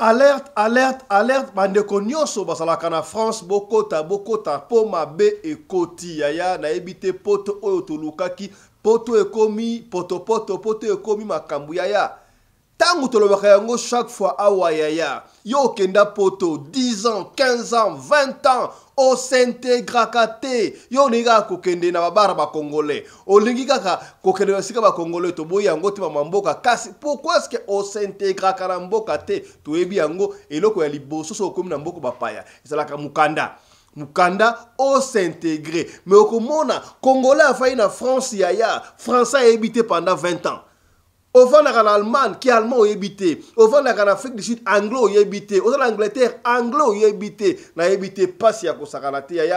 Alerte, alerte, alerte, bandeko nyonso basalaka na France, bokota, po mabe ekoti yaya na ebite poto oyo tolukaki, poto ekomi, poto ekomi makambu yaya. Tangu tolobaka yango chaque fois awa yaya, yo kenda poto, 10 ans, 15 ans, 20 ans, o s'intégraka te, yo niga kokende na babara ba congolais, o lingi kaka kokende na sika ba congolais, to boyi yango te mamboka kasi, pourquoi est-ce que o s'intégraka na mboka te, to ebi yango, eloko ya liboso so komi na mboko bapaya, ezalaka mukanda. Mukanda o s'intégrer, mais okomona, congolais a failli na France yaya, français a habité pendant 20 ans. Au fond, en Allemagne, qui est allemand, il habité. Au fond, en Afrique du Sud, anglo, il habité. Au fond, en Angleterre, anglo, il habité. Il habité pas si il y a des gens.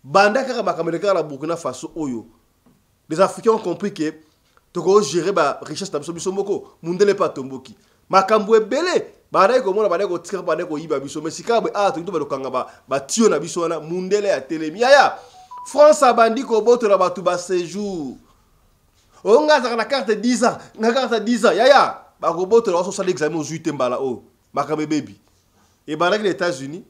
Banda kaka makamela la Burkina Faso oyo. Les Africains ont compris que tu dois gérer la richesse de biso moko. Mundele pas tomboki. Makambo ebele. Banda ko mona banda ko tika banda ko yiba biso. Mais sikabe tu to ba lokanga ba tio na biso na mundele ya telemi. Yaya. France abandi ko boto na batu ba séjour. On a la carte 10 ans, la carte 10 ans, yaya, bah robot là on s'en l'examen aux 8 mbala oh, makame baby. Et bah les États-Unis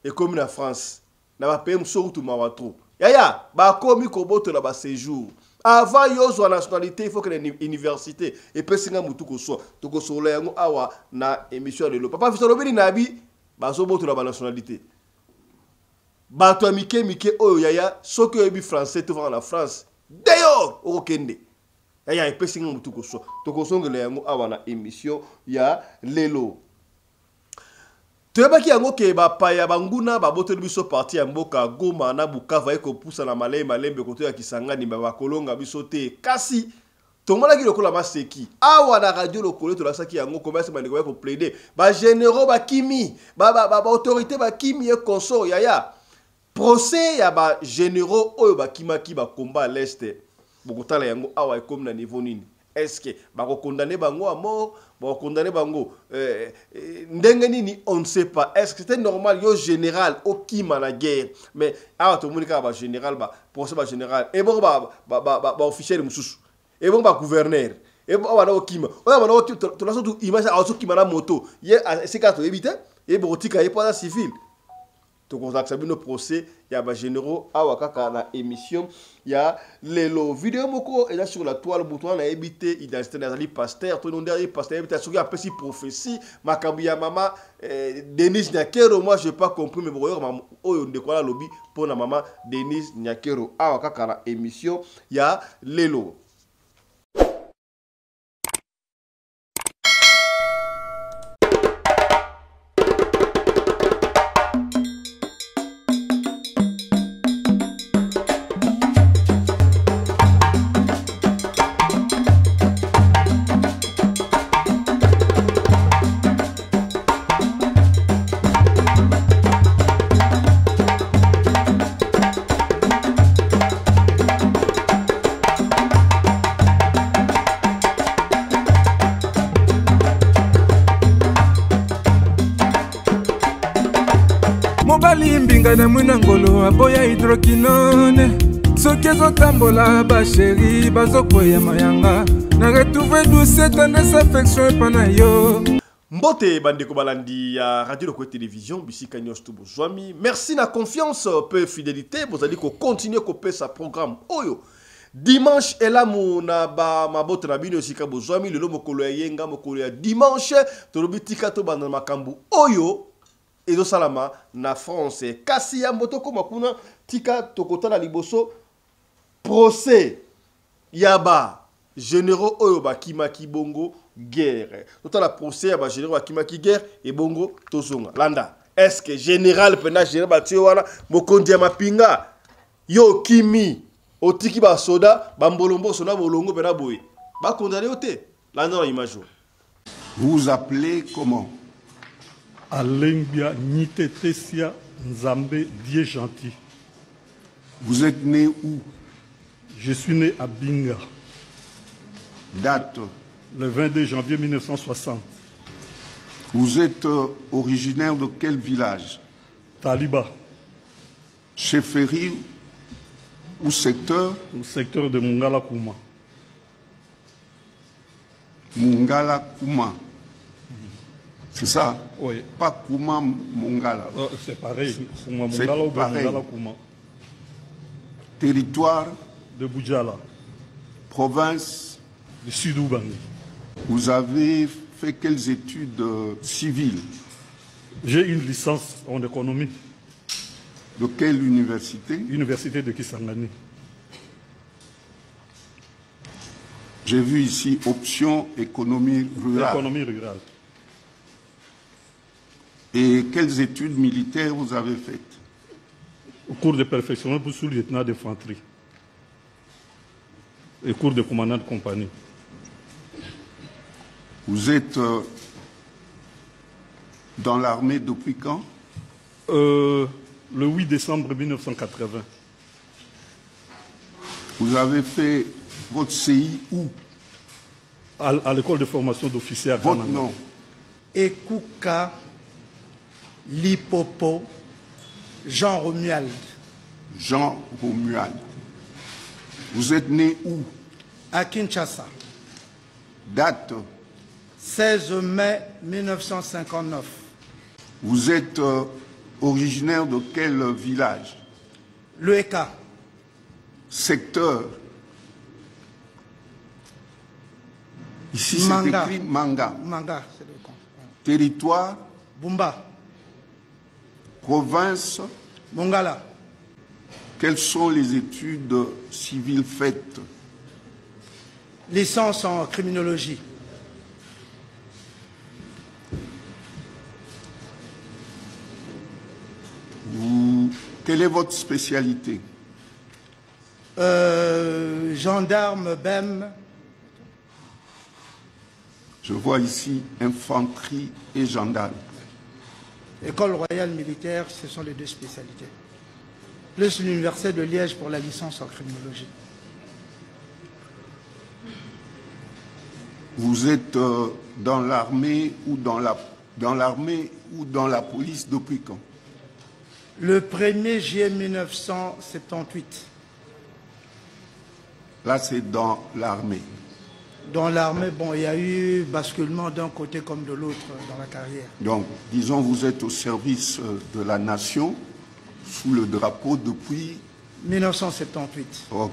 et comme la France, n'a pas payé surtout mawatro. Yaya, bah comme robot là bas séjour. Avant yo zo nationalité, il faut que l'université et puis singa mutu ko so, to ko so le ngo awa na émission de lo. Papa fiso lobeli na bi, bah so boto là bas nationalité. Bah toi mike oh yaya, so que bi français to va en France. D'ailleurs, au Kende. Il y a un peu de temps que so. Toko songele yango awana émission ya lelo. Tebaki yango ke ba paya banguna ba boto biso parti ya mboka Goma na Bukavu eko pusa na malembe koto ya Kisangani ba kolonga biso te. Kasi tomona ki lokola maseki. Awa na radio lokolo to la saki yango commerce ba ndeko ko plaider. Ba généraux ba kimi, ba autorité ba kimi e consort yaya. Procès ya ba généraux oyo ba kimaki ba combat à l'est bokotala yango awa comme na niveau nini est-ce que ba ko condamner bango à mort ba condamner bango ndenge nini on ne sait pas est-ce que c'était normal yo général au kima na guerre mais awa to monika ba général ba procès ba général et bon ba officiel mususu et bon ba gouverneur et bon awa na o kima oya ba no to la surtout image a so kima na moto ye c'est ka to éviter et botika e pas civil. Donc on a nos procès, il y a des généraux à Wakaka na émission, il y a les vidéos moko et là sur la toile bouton on a évité identité d'Azali pasteur, tout le monde derrière pasteur évité sur la petite prophétie, Makabuya mama Denise Nyakero, moi je n'ai pas compris mais bon maman oh on décolle lobby pour la maman Denise Nyakero à Wakaka na émission, il y a les lots. Mobali mbinga na mwina ngolo aboya hydroquinone soki ezotambola basheri bazokoya mayanga na retrouve douce tendresse affection epana yo. Mbote bandeko balandi ya radio Lokoe télévision bisika nyos to bozwami. Merci na confiance peu fidélité bozali ko continuer ko pesa programme oyo. Dimanche elamu na ba maboto na bino sika bozwami lelo mokolo ya yenga mokolo ya dimanche to lobitika to bana makambu oyo. Ezo salama na France kasi ya mboto koma kuna tika tokota na liboso procès yaba généraux oyo ba kimaki bongo guerre totala procès yaba généraux ba kimaki guerre et bongo tozonga landa est-ce que général pena général ba tio wana mokonzi ya mapinga yo kimi otiki ba soda ba mbolombo soda bolongo pena boye ba condamné ote landa na image. Vous appelez comment? Alengbia Nitetesia Nzambe Dieu gentil. Vous êtes né où? Je suis né à Binga. Date? Le 22 janvier 1960. Vous êtes originaire de quel village? Taliba. Chefferie ou secteur? Au secteur de Mungala Kouma. Mungala Kouma. C'est ça? Oui. Pas Kouma Mongala. C'est pareil. Kouma C'est Mongala ou pareil. Mongala Kouma. Territoire, De Boudjala, province, du Sud-Oubangi. vous avez fait quelles études civiles? J'ai une licence en économie, De quelle université? Université de Kisangani. J'ai vu ici option économie rurale. Économie rurale. Et quelles études militaires vous avez faites? Au cours de perfectionnement pour sous-lieutenant d'infanterie. Et cours de commandant de compagnie. Vous êtes dans l'armée depuis quand? Le 8 décembre 1980. Vous avez fait votre CI où? À l'école de formation d'officiers à Votre Kananga. nom? Ekuka Lipopo Jean Romuald. Jean Romuald. Vous êtes né où? À Kinshasa. Date? 16 mai 1959. Vous êtes originaire de quel village? Le Eka. Secteur? Ici c'est Manga. écrit Manga. Manga, c'est le con. Territoire? Bumba. Province? Mongala. Quelles sont les études civiles faites? Licence en criminologie. Quelle est votre spécialité? Gendarme, BEM. Je vois ici infanterie et gendarme. École royale militaire, ce sont les deux spécialités. Plus l'université de Liège pour la licence en criminologie. Vous êtes dans l'armée ou dans la police depuis quand? Le 1er juillet 1978. Là, c'est dans l'armée. Dans l'armée, bon, il y a eu basculement d'un côté comme de l'autre dans la carrière. Donc, disons, vous êtes au service de la nation, sous le drapeau depuis... 1978. Ok.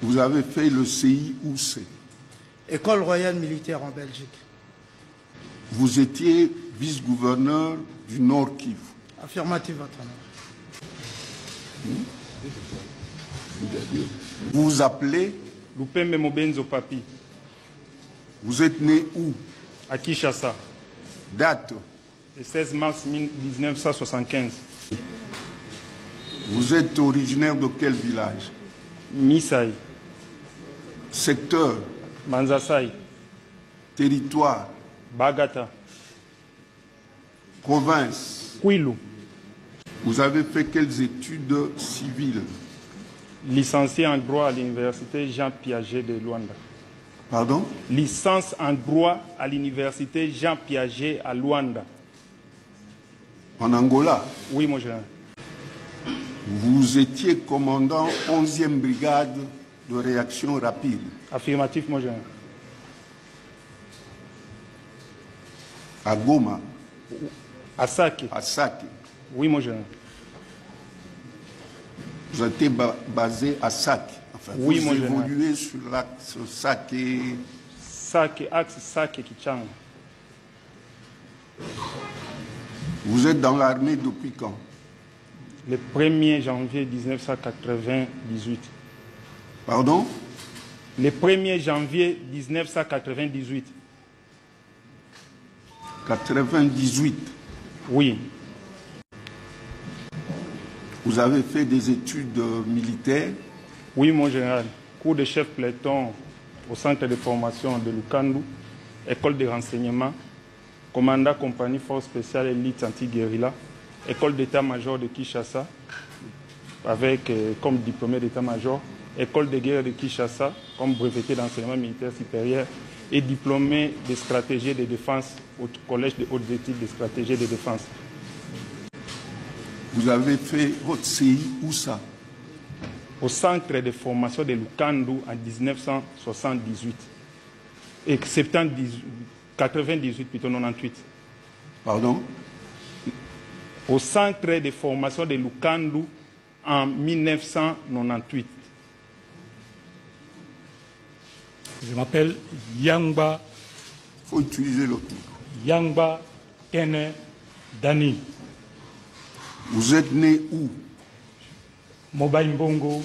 Vous avez fait le CI où c'est? École royale militaire en Belgique. Vous étiez vice-gouverneur du Nord Kivu. Affirmative, votre honneur. Vous vous appelez? Lupembe Mobenzo Papi, Vous êtes né où? à Kinshasa, Date? le 16 mars 1975. Vous êtes originaire de quel village? Misai, Secteur? Manzasai, Territoire? Bagata, Province? Kwilu, Vous avez fait quelles études civiles? licencié en droit à l'université Jean Piaget de Luanda. Pardon? Licence en droit à l'université Jean Piaget à Luanda. En Angola? Oui, mon général. Vous étiez commandant 11e brigade de réaction rapide. Affirmatif, mon général. À Goma, À Sake. à Sake. Oui, mon général. Vous étiez basé à Sake. Enfin, Oui, vous mon général. évoluez sur l'axe Sake. Sake, axe Sake Kichanga. Vous êtes dans l'armée depuis quand? Le 1er janvier 1998. Pardon? Le 1er janvier 1998. 98. Oui. Vous avez fait des études militaires. Oui, mon général. Cours de chef peloton au centre de formation de Lukandu, école de renseignement, commandant compagnie force spéciale élite anti-guérilla, école d'état-major de Kinshasa, avec comme diplômé d'état-major, école de guerre de Kinshasa, comme breveté d'enseignement militaire supérieur, et diplômé de stratégie de défense au collège de hautes études de stratégie de défense. Vous avez fait votre CI où ça? Au centre de formation de Lukandu en 1978. Et septembre 98, plutôt 98. Pardon? Au centre de formation de Lukandu en 1998. Je m'appelle Yangba. Il faut utiliser l'autre micro. Yangba Kene Dani. Vous êtes né où? Mobile Mbongo,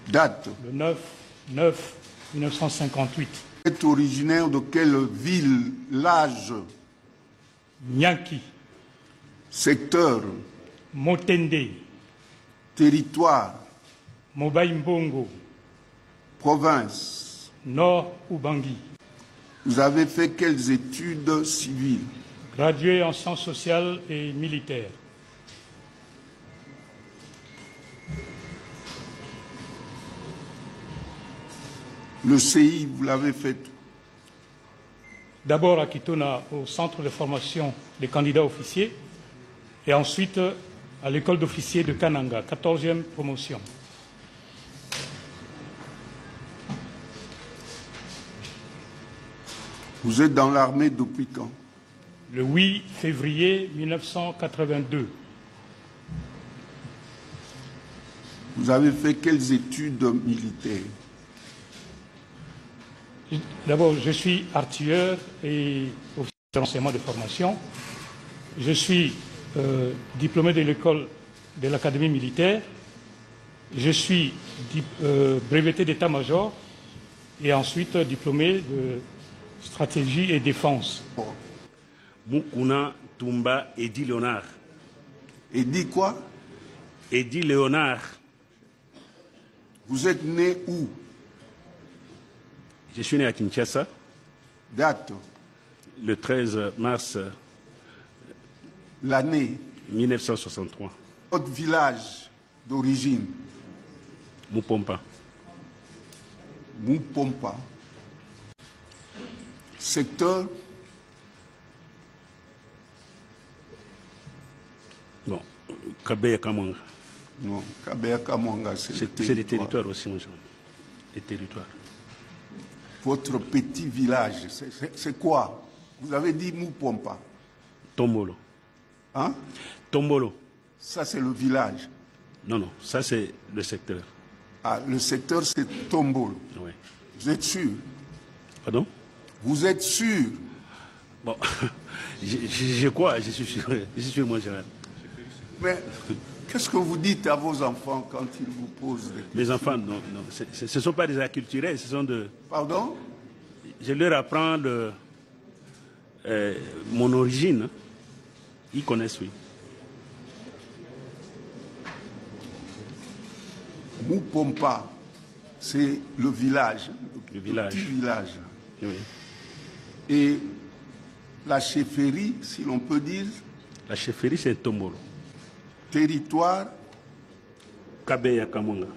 Date? le 9/9/1958. Vous êtes originaire de quelle ville? L'âge? Nyanki, Secteur? Motende, Territoire? Mobile Mbongo, Province? Nord Ubangi. Vous avez fait quelles études civiles? Gradué en sciences sociales et militaires. Le CI, vous l'avez fait? D'abord à Kitona, au centre de formation des candidats officiers, et ensuite à l'école d'officiers de Kananga, 14e promotion. Vous êtes dans l'armée depuis quand? Le 8 février 1982. Vous avez fait quelles études militaires? D'abord, je suis artilleur et officier de renseignement de formation. Je suis diplômé de l'école de l'académie militaire. Je suis breveté d'état-major et ensuite diplômé de stratégie et défense. Mukuna Tumba Edi Léonard. Edi quoi? Edi Léonard. Vous êtes né où? Je suis né à Kinshasa. Date? Le 13 mars L'année? 1963. Votre village d'origine? Mupompa. Mupompa. Secteur? Bon, Kabeya Kamanga. Non, Kabeya Kamanga, c'est des territoires aussi, mon genre. Les territoires. Votre petit village, c'est quoi? Vous avez dit Mupompa. Tombolo. Hein? Tombolo. Ça, c'est le village. Non, non, ça c'est le secteur. Ah, le secteur, c'est Tombolo. Oui. Vous êtes sûr? Pardon? Vous êtes sûr? Bon, je crois, je suis sûr, mon général. Mais qu'est-ce que vous dites à vos enfants quand ils vous posent des questions? Les enfants, non, non, ce ne sont pas des acculturés, ce sont de... Pardon? Je leur apprends mon origine. Ils connaissent, oui. Mupompa, c'est le village. Le village. Petit village. Oui. Et la chefferie, si l'on peut dire? La chefferie, c'est Tombolo. Territoire? Kabeya Kamanga.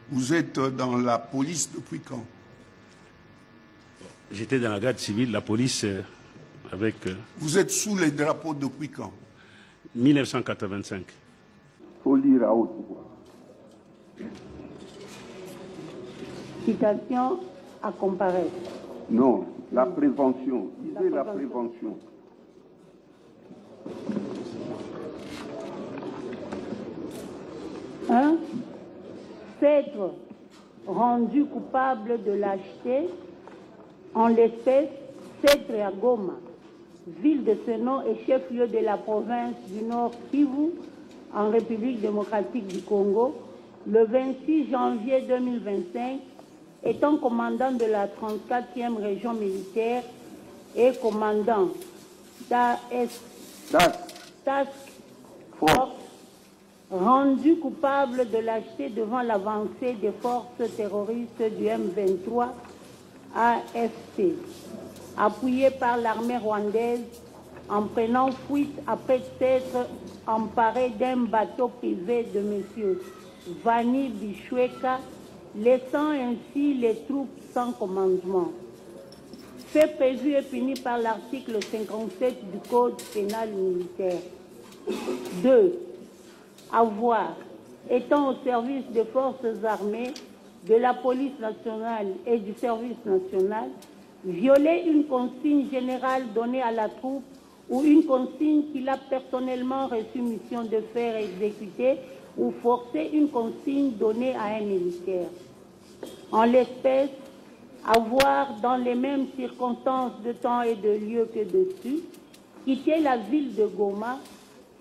Vous êtes dans la police depuis quand? J'étais dans la garde civile, la police avec... Vous êtes sous les drapeaux depuis quand? 1985. Faut lire à haute voix. Citation à comparer. Non, la prévention. Lisez la prévention. Un, s'être rendu coupable de lâcheté, en l'espèce, s'être à Goma, ville de ce nom et chef-lieu de la province du Nord Kivu, en République démocratique du Congo, le 26 janvier 2025, étant commandant de la 34e région militaire et commandant Task Force, rendu coupable de lâcheté devant l'avancée des forces terroristes du M23 AFC, appuyé par l'armée rwandaise, en prenant fuite après s'être emparé d'un bateau privé de M. Vani Bichweka, laissant ainsi les troupes sans commandement. Fait prévu et puni par l'article 57 du Code pénal militaire. 2. Avoir, étant au service des forces armées, de la police nationale et du service national, violer une consigne générale donnée à la troupe ou une consigne qu'il a personnellement reçu mission de faire exécuter ou forcer une consigne donnée à un militaire. En l'espèce, avoir dans les mêmes circonstances de temps et de lieu que dessus, quitté la ville de Goma,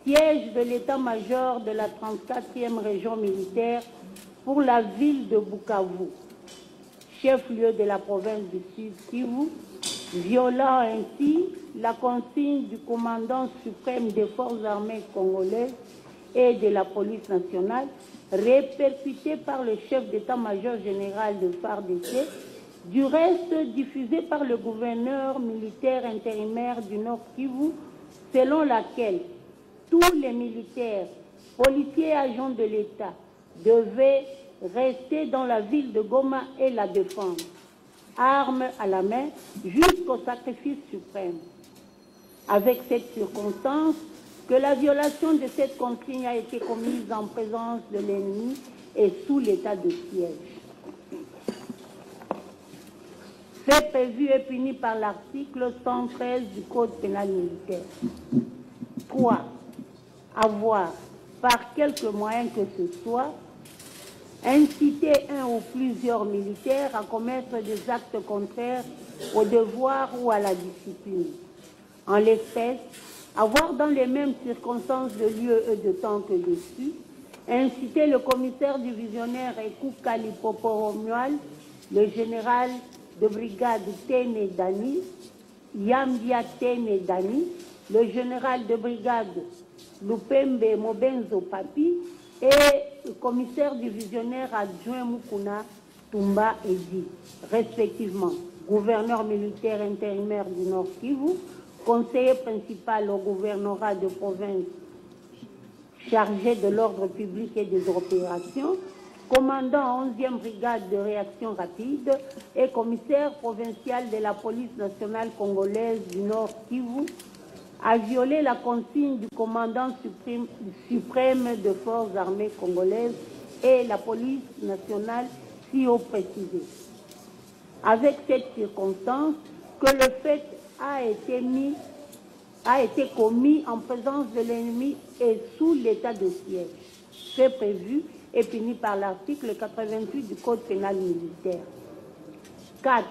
siège de l'état-major de la 34e région militaire pour la ville de Bukavu, chef-lieu de la province du Sud Kivu, violant ainsi la consigne du commandant suprême des forces armées congolaises et de la police nationale, répercutée par le chef d'état-major général de FARDC, du reste diffusée par le gouverneur militaire intérimaire du Nord Kivu, selon laquelle tous les militaires, policiers et agents de l'État devaient rester dans la ville de Goma et la défendre, armes à la main, jusqu'au sacrifice suprême. Avec cette circonstance, que la violation de cette consigne a été commise en présence de l'ennemi et sous l'état de siège. Fait prévu et puni par l'article 113 du Code pénal militaire. 3. Avoir, par quelque moyen que ce soit, inciter un ou plusieurs militaires à commettre des actes contraires au devoir ou à la discipline. En l'espèce, avoir dans les mêmes circonstances de lieu et de temps que dessus, inciter le commissaire divisionnaire Ekouka Lipoporomual, le général de brigade Tene Dani, Yambia Tene Dani, le général de brigade Lupembe Mobenzo Papi et le commissaire divisionnaire adjoint Mukuna Tumba Edi, respectivement gouverneur militaire intérimaire du Nord Kivu, conseiller principal au gouvernorat de province chargé de l'ordre public et des opérations, commandant 11e brigade de réaction rapide et commissaire provincial de la police nationale congolaise du Nord Kivu, a violé la consigne du commandant suprême de forces armées congolaises et la police nationale si haut précisé. Avec cette circonstance, que le fait a été commis en présence de l'ennemi et sous l'état de siège, fait prévu et puni par l'article 88 du Code pénal militaire. 4.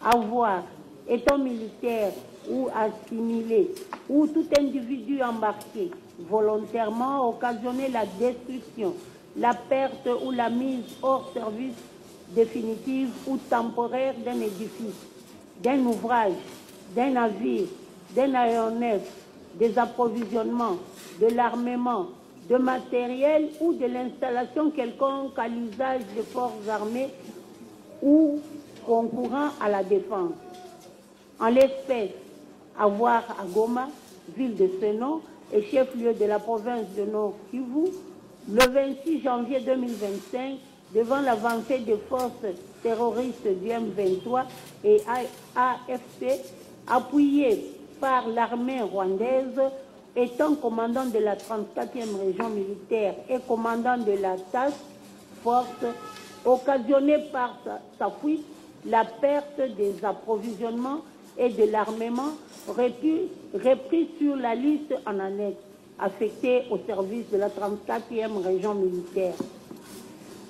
Avoir, étant militaire ou assimilé, ou tout individu embarqué, volontairement occasionner la destruction, la perte ou la mise hors service définitive ou temporaire d'un édifice, d'un ouvrage, d'un navire, d'un aéronef, des approvisionnements, de l'armement, de matériel ou de l'installation quelconque à l'usage des forces armées ou concourant à la défense. En l'espèce, avoir à Goma, ville de ce nom et chef-lieu de la province de Nord Kivu, le 26 janvier 2025, devant l'avancée des forces terroristes du M23 et AFP, appuyées par l'armée rwandaise, étant commandant de la 34e région militaire et commandant de la task force, occasionnée par sa fuite, la perte des approvisionnements et de l'armement repris sur la liste en annexe, affectés au service de la 34e région militaire.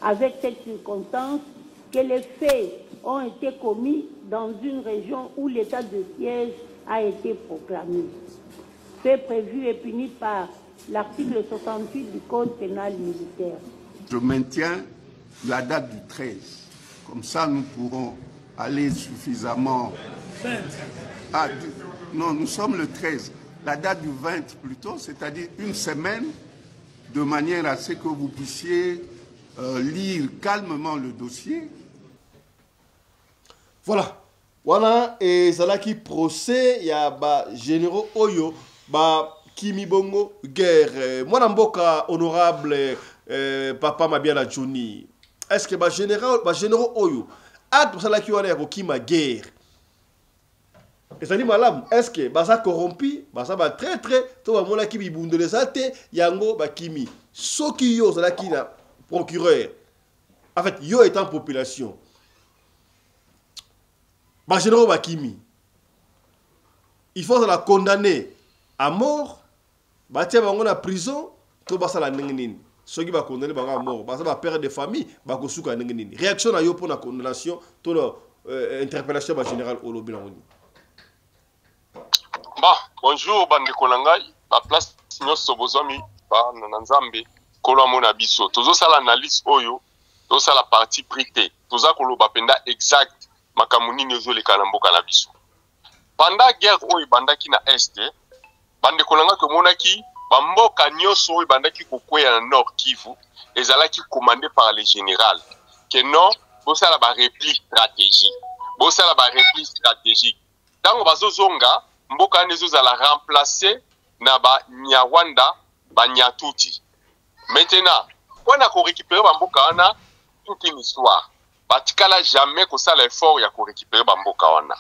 Avec cette circonstance, que les faits ont été commis dans une région où l'état de siège a été proclamé. Fait prévu et puni par l'article 68 du Code pénal militaire. Je maintiens la date du 13. Comme ça, nous pourrons aller suffisamment... non, nous sommes le 13. La date du 20 plutôt, c'est-à-dire une semaine, de manière à ce que vous puissiez lire calmement le dossier. Voilà. Voilà, et Zalaki procès, il y a généraux Oyo, Kimi Bongo, guerre. Moi, Namboka, honorable Papa Mabiala Jouni, est-ce que généraux Oyo, acte Zalaki Wana Kima guerre? Et ça dit, madame, est-ce que ça corrompu, ça va très, tout le monde qui bibunde les athées, yango, Kimi, Soki yo, Zalaki, procureur. En fait, yo étant population, bah généraux Bakimi, il faut la condamner à mort, bah tiens, on a prison, tout bah ça la n'engini. Ceux qui va condamner bah à mort, bah ça va perdre des familles, bah qu'on souka n'engini. Réaction à yo pour la condamnation, tout interpellation bah général Olobi Langoni. Bah bonjour bande Kolangai, la place sinon Sobozami, bah Nanzambe, Kolomona Biso, tous ça l'analyse oyo. Tout ça la partie prité. Tout ça qu'on va penda exact. Makamuni nyozo le kalamboka na biso. Pendant guerre oyo bandaki na est, bande kolanga ke monaki, bamboka nyoso oyo bandaki kokweya na Nord Kivu, ezalaki commandé par le général. Que non, bosa la ba repli stratégique. Bosa la ba repli stratégique. Tango bazozonga, mboka nezo za la remplacer na ba Nyarwanda, ba Nyatuti. Maintenant, on a récupéré bamboka wana toute une histoire. Batikala jamais que ça l'effort ya ko récupérer bamboka wana.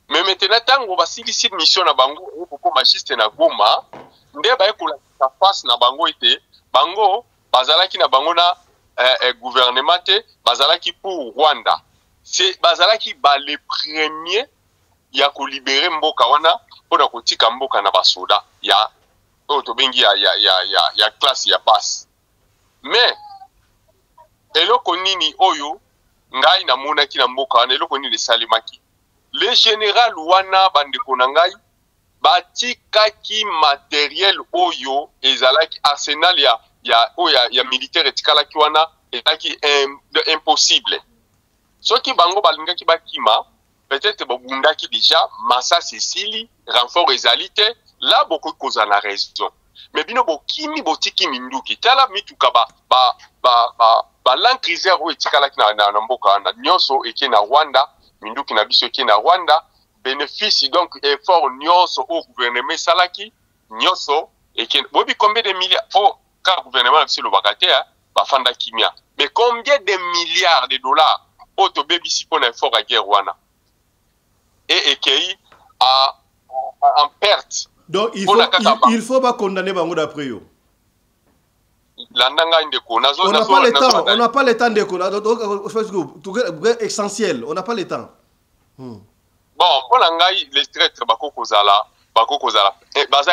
Mais maintenant tango basili si mission na bango pour magiste na Goma, nde ba ko la face na bango ite, bango bazalaki na bango na gouvernement te, bazalaki pour Rwanda. C'est bazalaki ba les premiers ya ko libérer mboka wana pour na kotika mboka na basoda ya otobengi ya classe ya basse. Mais eloko nini oyo ngai na monaki na mboka wana eloko nini salimaki le général wana bandeko na ngai batikaki matériel oyo ezalaki arsenal ya militaire etikalaki wana ezalaki impossible soki bango balingaki bakima peut-être babundaki déjà massa Cécile renfort ezali te là beaucoup cause na raison mais bino bokimi botiki minduki tala mituka ba l'encriseur ou etikalaki na mboka na nyonso eke na Rwanda minduki na biso eke na Rwanda bénéfice donc effort nyonso au gouvernement salaki nyonso eke bobi combien de milliards pour car gouvernement na biso le bagate ba fanda kimia mais combien de milliards de dollars auto baby si pour effort à guerre wana et ekei en perte. Donc il faut pas condamner bango d'après yo. On n'a pas le temps de essentiel, on n'a pas le temps. Bon, on a les traîtres baza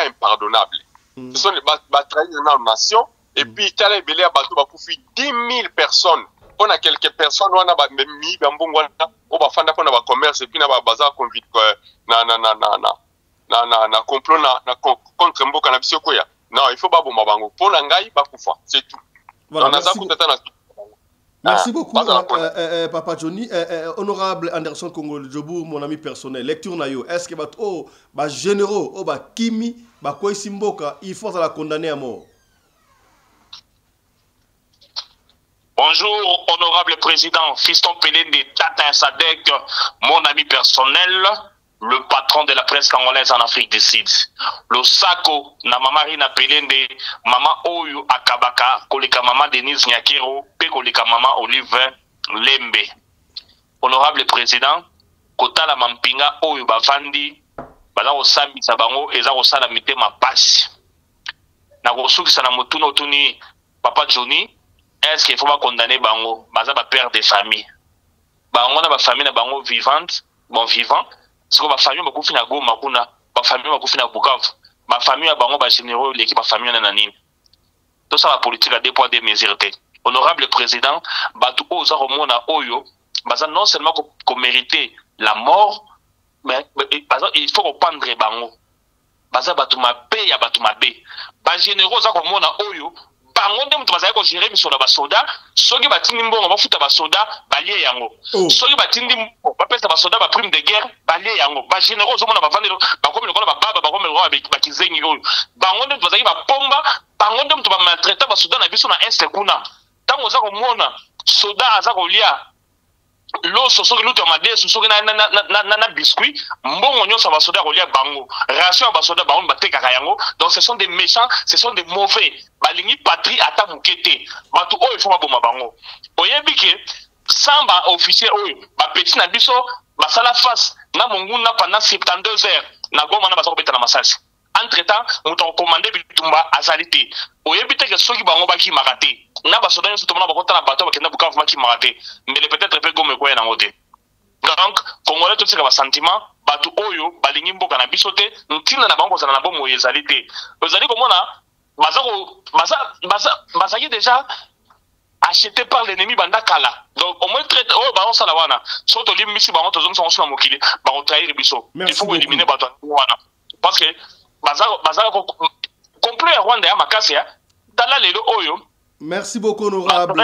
impardonnable. Ce sont les trahis de la nation et puis tala belé bato bakufi 10 000 personnes. On a quelques personnes on a mis bambongo on va faire na commerce et puis na bazar convite na complot na contre mboka na biso koya. Non, il faut pas bomba bango. Pour l'angai bakufa, c'est tout. Voilà, merci beaucoup Papa Johnny. Honorable Anderson Congo Djobour, mon ami personnel. Lecture na yo. Est-ce que ba généraux ba kimi ba koisi mboka il faut la condamner à mort? Bonjour, honorable président, fiston Pelé de Tata Sadek, mon ami personnel, le patron de la presse congolaise en Afrique du Sud. Le Sako, na mama Rina Pelende, mama Oyo Akabaka, koleka mama Denise Nyakero, pe koleka mama Olive Lembe. Honorable président, kota la mampinga Oyo bavandi, bala osami sabango, eza osala mitema pasi. Na kosukisa na motuno tuni, Papa Johnny, est-ce qu'il faut pas condamner bango, baza ba père de famille. Bango na ba famille na bango vivante, bon vivant. Parce que ma famille m'a confié à Goma, ma famille m'a confié à Bukavu, ma famille a bango, ma généraux, l'équipe, ma famille a nanine. Tout ça, la politique a des poids, des mesures. Honorable président, Batou Oza Romona Oyo, non seulement qu'on méritait la mort, mais il faut reprendre bango. Batou ma paix, ya Batou ma paix. Bas généraux, Oza Romona Oyo, bango nde mutu bazali ko gérer mission na basoda soki batindi mbongo bafuta basoda balie yango soki batindi mbongo bapesa basoda ba prime de guerre balie yango ba généraux zo mona bavandi bakomi lokola bababa bakomi lokola bakizengi oyo bango nde bazali bapomba bango nde mutu ba maltraiter basoda na biso na est kuna tango za komona soda aza kolia loso soki lutu ya madesu soki na biscuit mbongo nyonso basoda kolia bango ration ya basoda bango batekaka yango donc ce sont des méchants ce sont des mauvais balingi patrie ata mukete batu oyo fo baboma bango oyebi ke samba officier oyo bapeti na biso basala face na monguna pendant 72 heures na Goma na basako beta na masasi entre temps muto commandé bitumba azali te oyebi te ke soki bango bakimaka te na basoda nyonso tomona bakota na bato bakenda Bukavu maki marate mais peut-être pe gome ko na ngote. Donc Congolais tout ce sentiment bato oyo balingi mboka na biso te ntina na bango zana na bomo ezali te. Ozali komona bazaki déjà acheté par l'ennemi bandakala. Donc au moins traite oh ba on sala wana soto limisi ba on tozo so na mokili ba on trahir biso. Il faut éliminer bato wana parce que baza complot ya Rwanda ya makasi ya tala lelo oyo. Merci beaucoup honorable.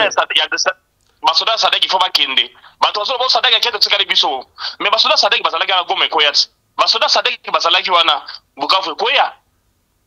Basoda Sadek il faut pas kende. Bato zo bo Sadek akete tsikali biso. Mais basoda Sadek bazalaki na gome koyat. Basoda Sadek bazalaki wana Bukavu koya.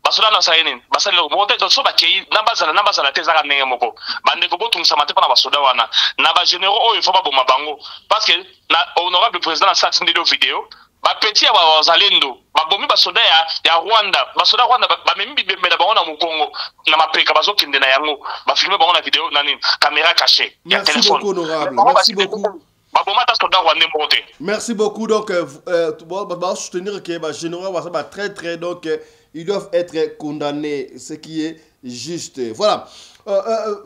Basoda na saini basali lo mote to so bakei na bazala te zaka ndenge moko. Bande ko botu nsamate na basoda wana. Na ba généraux oyo il faut pas boma bango parce que na honorable président a sorti une vidéo. Ba petit ya bazalendo babomi basoda ya Rwanda basoda Rwanda bamemi bibembe na bango na Mukongo na mapeka bazokende na yango ba filmer bango na vidéo na nini caméra cachée ya téléphone. Merci beaucoup honorable. Merci beaucoup. Babomata soda Rwanda mbote. Merci beaucoup donc va soutenir que ba général va très donc ils doivent être condamnés ce qui est juste. Voilà.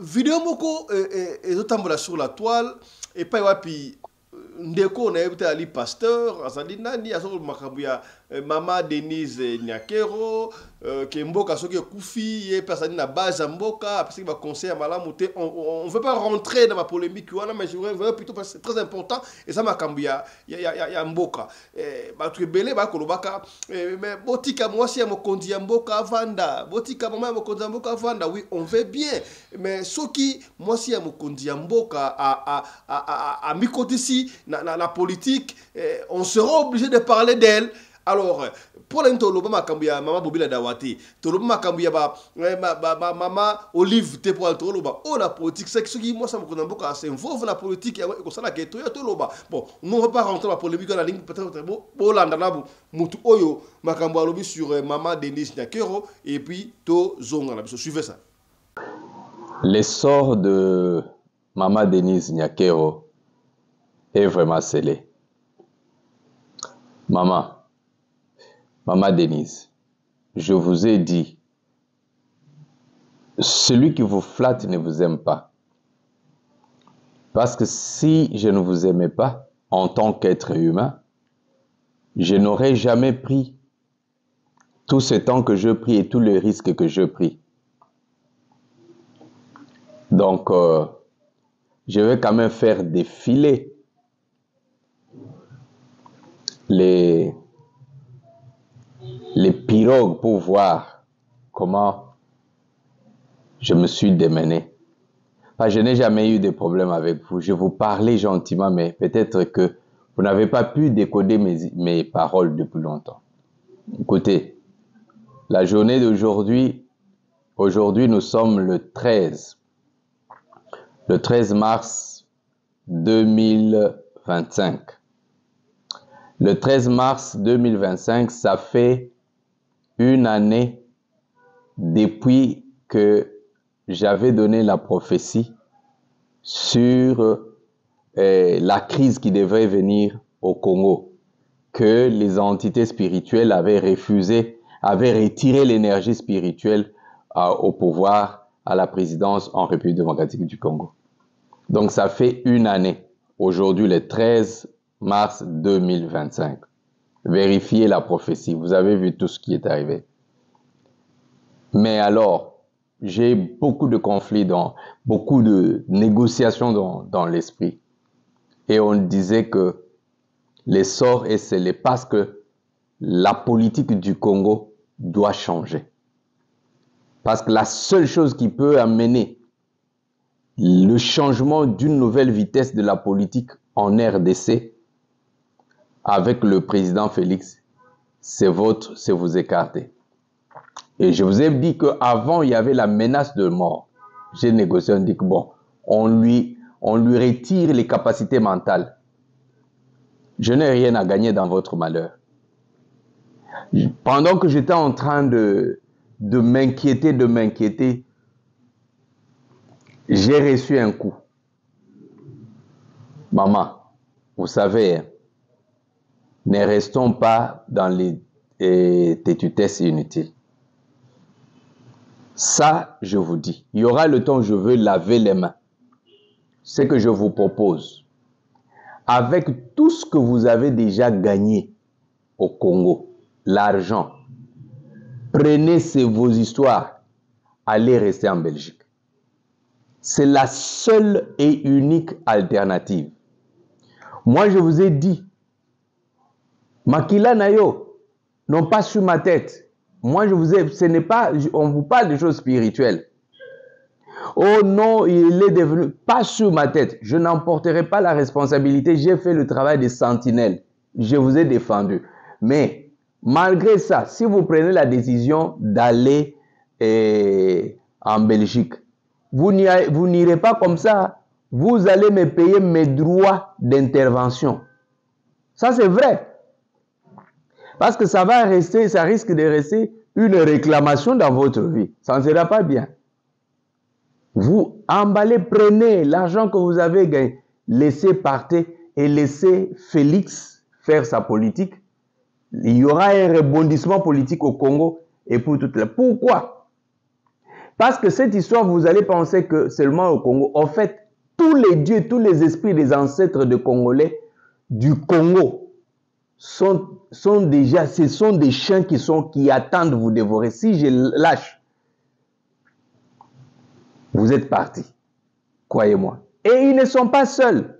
Vidéo moko et otambola sur la toile et pas wapi ndeko na yebita ali pasteur azali nani azoko makambo ya mama Denise Nyakero ke mboka soki kufi ye personne na base ya mboka parce que ba conseil malamu te on veut pas rentrer dans ma polémique wana mais je veux plutôt parce que c'est très important et ça makambo ya mboka ba tu belé ba kolobaka mais botika mwasi ya mokonzi ya mboka vanda botika mama ya mokonzi ya mboka vanda oui on veut bien mais soki mwasi ya mokonzi ya mboka a mikotisi la politique, on sera obligé de parler d'elle. Alors, pour l'intoloba makambia mama Bobila Dawati, toloba makambia mama Olive te pour l'intoloba. Oh la politique, c'est ce qui moi ça me connaît beaucoup. C'est involve la politique et comme ça la keto ya toloba. Bon, nous on va pas rentrer dans la polémique dans la ligne peut-être bon landana mutu oyo makambo alobi sur mama Denise Nyakero et puis to zonga la biso. Suivez ça. L'essor de mama Denise Nyakero est vraiment scellé. Maman Denise, je vous ai dit, celui qui vous flatte ne vous aime pas. Parce que si je ne vous aimais pas, en tant qu'être humain, je n'aurais jamais pris tout ce temps que je pris et tous les risques que je pris. Donc, je vais quand même faire défiler les pirogues pour voir comment je me suis démené. Enfin, je n'ai jamais eu de problème avec vous. Je vous parlais gentiment, mais peut-être que vous n'avez pas pu décoder mes paroles depuis longtemps. Écoutez, la journée d'aujourd'hui, nous sommes le 13 mars 2025. Le 13 mars 2025, ça fait une année depuis que j'avais donné la prophétie sur la crise qui devait venir au Congo, que les entités spirituelles avaient refusé, avaient retiré l'énergie spirituelle au pouvoir, à la présidence en République démocratique du Congo. Donc ça fait une année, aujourd'hui le 13 mars 2025. Vérifiez la prophétie. Vous avez vu tout ce qui est arrivé. Mais alors, j'ai beaucoup de conflits, beaucoup de négociations dans l'esprit. Et on disait que l'essor est scellé parce que la politique du Congo doit changer. Parce que la seule chose qui peut amener le changement d'une nouvelle vitesse de la politique en RDC, avec le président Félix, c'est vous écarter. Et je vous ai dit qu'avant, il y avait la menace de mort. J'ai négocié, on dit que bon, on lui retire les capacités mentales. Je n'ai rien à gagner dans votre malheur. Pendant que j'étais en train de m'inquiéter, j'ai reçu un coup. Maman, vous savez, ne restons pas dans les têtutesses inutiles. Ça, je vous dis, il y aura le temps où je veux laver les mains. Ce que je vous propose, avec tout ce que vous avez déjà gagné au Congo, l'argent, prenez vos histoires, allez rester en Belgique. C'est la seule et unique alternative. Moi, je vous ai dit, Makila Nayo, non pas sur ma tête. Moi, je vous ai, ce n'est pas, on vous parle de choses spirituelles. Oh non, il est devenu, pas sur ma tête. Je n'emporterai pas la responsabilité. J'ai fait le travail des sentinelles. Je vous ai défendu. Mais, malgré ça, si vous prenez la décision d'aller en Belgique, vous n'irez pas comme ça. Vous allez me payer mes droits d'intervention. Ça, c'est vrai. Parce que ça va rester, ça risque de rester une réclamation dans votre vie. Ça ne sera pas bien. Vous emballez, prenez l'argent que vous avez gagné, laissez partir et laissez Félix faire sa politique. Il y aura un rebondissement politique au Congo et pour toute la... Pourquoi? Parce que cette histoire, vous allez penser que seulement au Congo. En fait, tous les dieux, tous les esprits des ancêtres de Congolais du Congo sont déjà, ce sont des chiens qui attendent vous dévorer. Si je lâche, vous êtes partis, croyez-moi. Et ils ne sont pas seuls.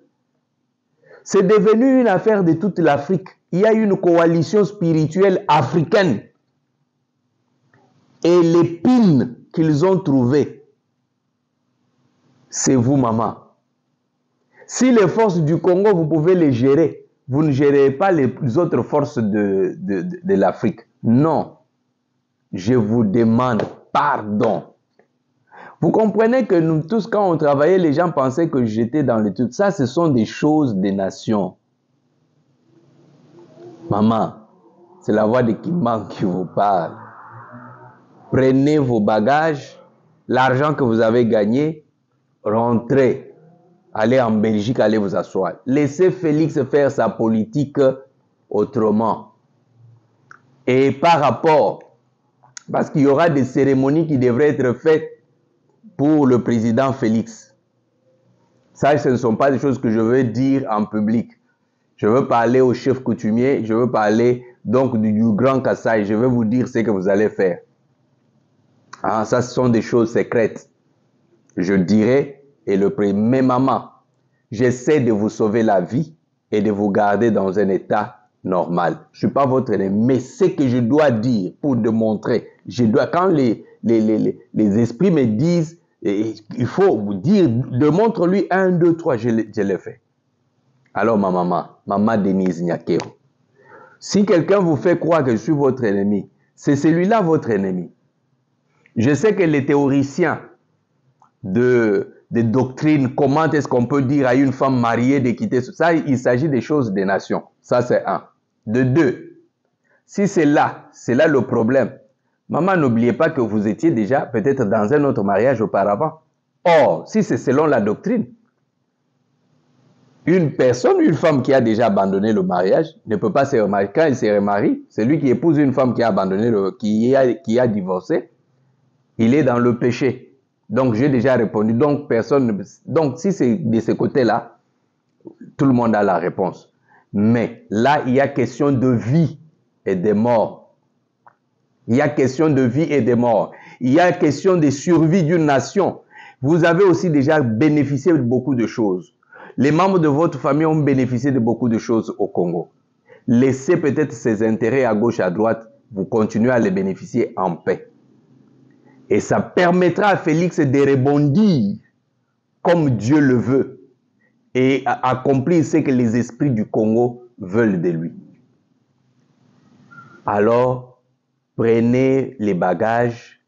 C'est devenu une affaire de toute l'Afrique. Il y a une coalition spirituelle africaine. Et l'épine qu'ils ont trouvée, c'est vous, maman. Si les forces du Congo, vous pouvez les gérer, vous ne gérez pas les autres forces de l'Afrique. Non. Je vous demande pardon. Vous comprenez que nous tous, quand on travaillait, les gens pensaient que j'étais dans le tout. Ça, ce sont des choses des nations. Maman, c'est la voix de Kimban qui vous parle. Prenez vos bagages, l'argent que vous avez gagné, rentrez, allez en Belgique, allez vous asseoir. Laissez Félix faire sa politique autrement. Et par rapport, parce qu'il y aura des cérémonies qui devraient être faites pour le président Félix. Ça, ce ne sont pas des choses que je veux dire en public. Je veux parler au chef coutumier, je veux parler donc du Grand Kassai. Je vais vous dire ce que vous allez faire. Ah, ça, ce sont des choses secrètes. Je dirais, et le premier maman, j'essaie de vous sauver la vie et de vous garder dans un état normal. Je ne suis pas votre ennemi, mais ce que je dois dire pour démontrer, quand les esprits me disent, il faut vous dire, démontre-lui 1, 2, 3, je l'ai fait. Alors ma maman Denise Nyakero, si quelqu'un vous fait croire que je suis votre ennemi, c'est celui-là votre ennemi. Je sais que les théoriciens de doctrine, comment est-ce qu'on peut dire à une femme mariée de quitter ça, il s'agit des choses des nations. Ça, c'est un. De deux, si c'est là le problème. Maman, n'oubliez pas que vous étiez déjà peut-être dans un autre mariage auparavant. Or, si c'est selon la doctrine, une femme qui a déjà abandonné le mariage ne peut pas se remarier. Quand elle se remarie, celui qui épouse une femme qui a abandonné, qui a divorcé, il est dans le péché. Donc, j'ai déjà répondu. Donc, si c'est de ce côté-là, tout le monde a la réponse. Mais là, il y a question de vie et de mort. Il y a question de vie et de mort. Il y a question de survie d'une nation. Vous avez aussi déjà bénéficié de beaucoup de choses. Les membres de votre famille ont bénéficié de beaucoup de choses au Congo. Laissez peut-être ces intérêts à gauche, à droite, vous continuez à les bénéficier en paix. Et ça permettra à Félix de rebondir comme Dieu le veut et accomplir ce que les esprits du Congo veulent de lui. Alors, prenez les bagages,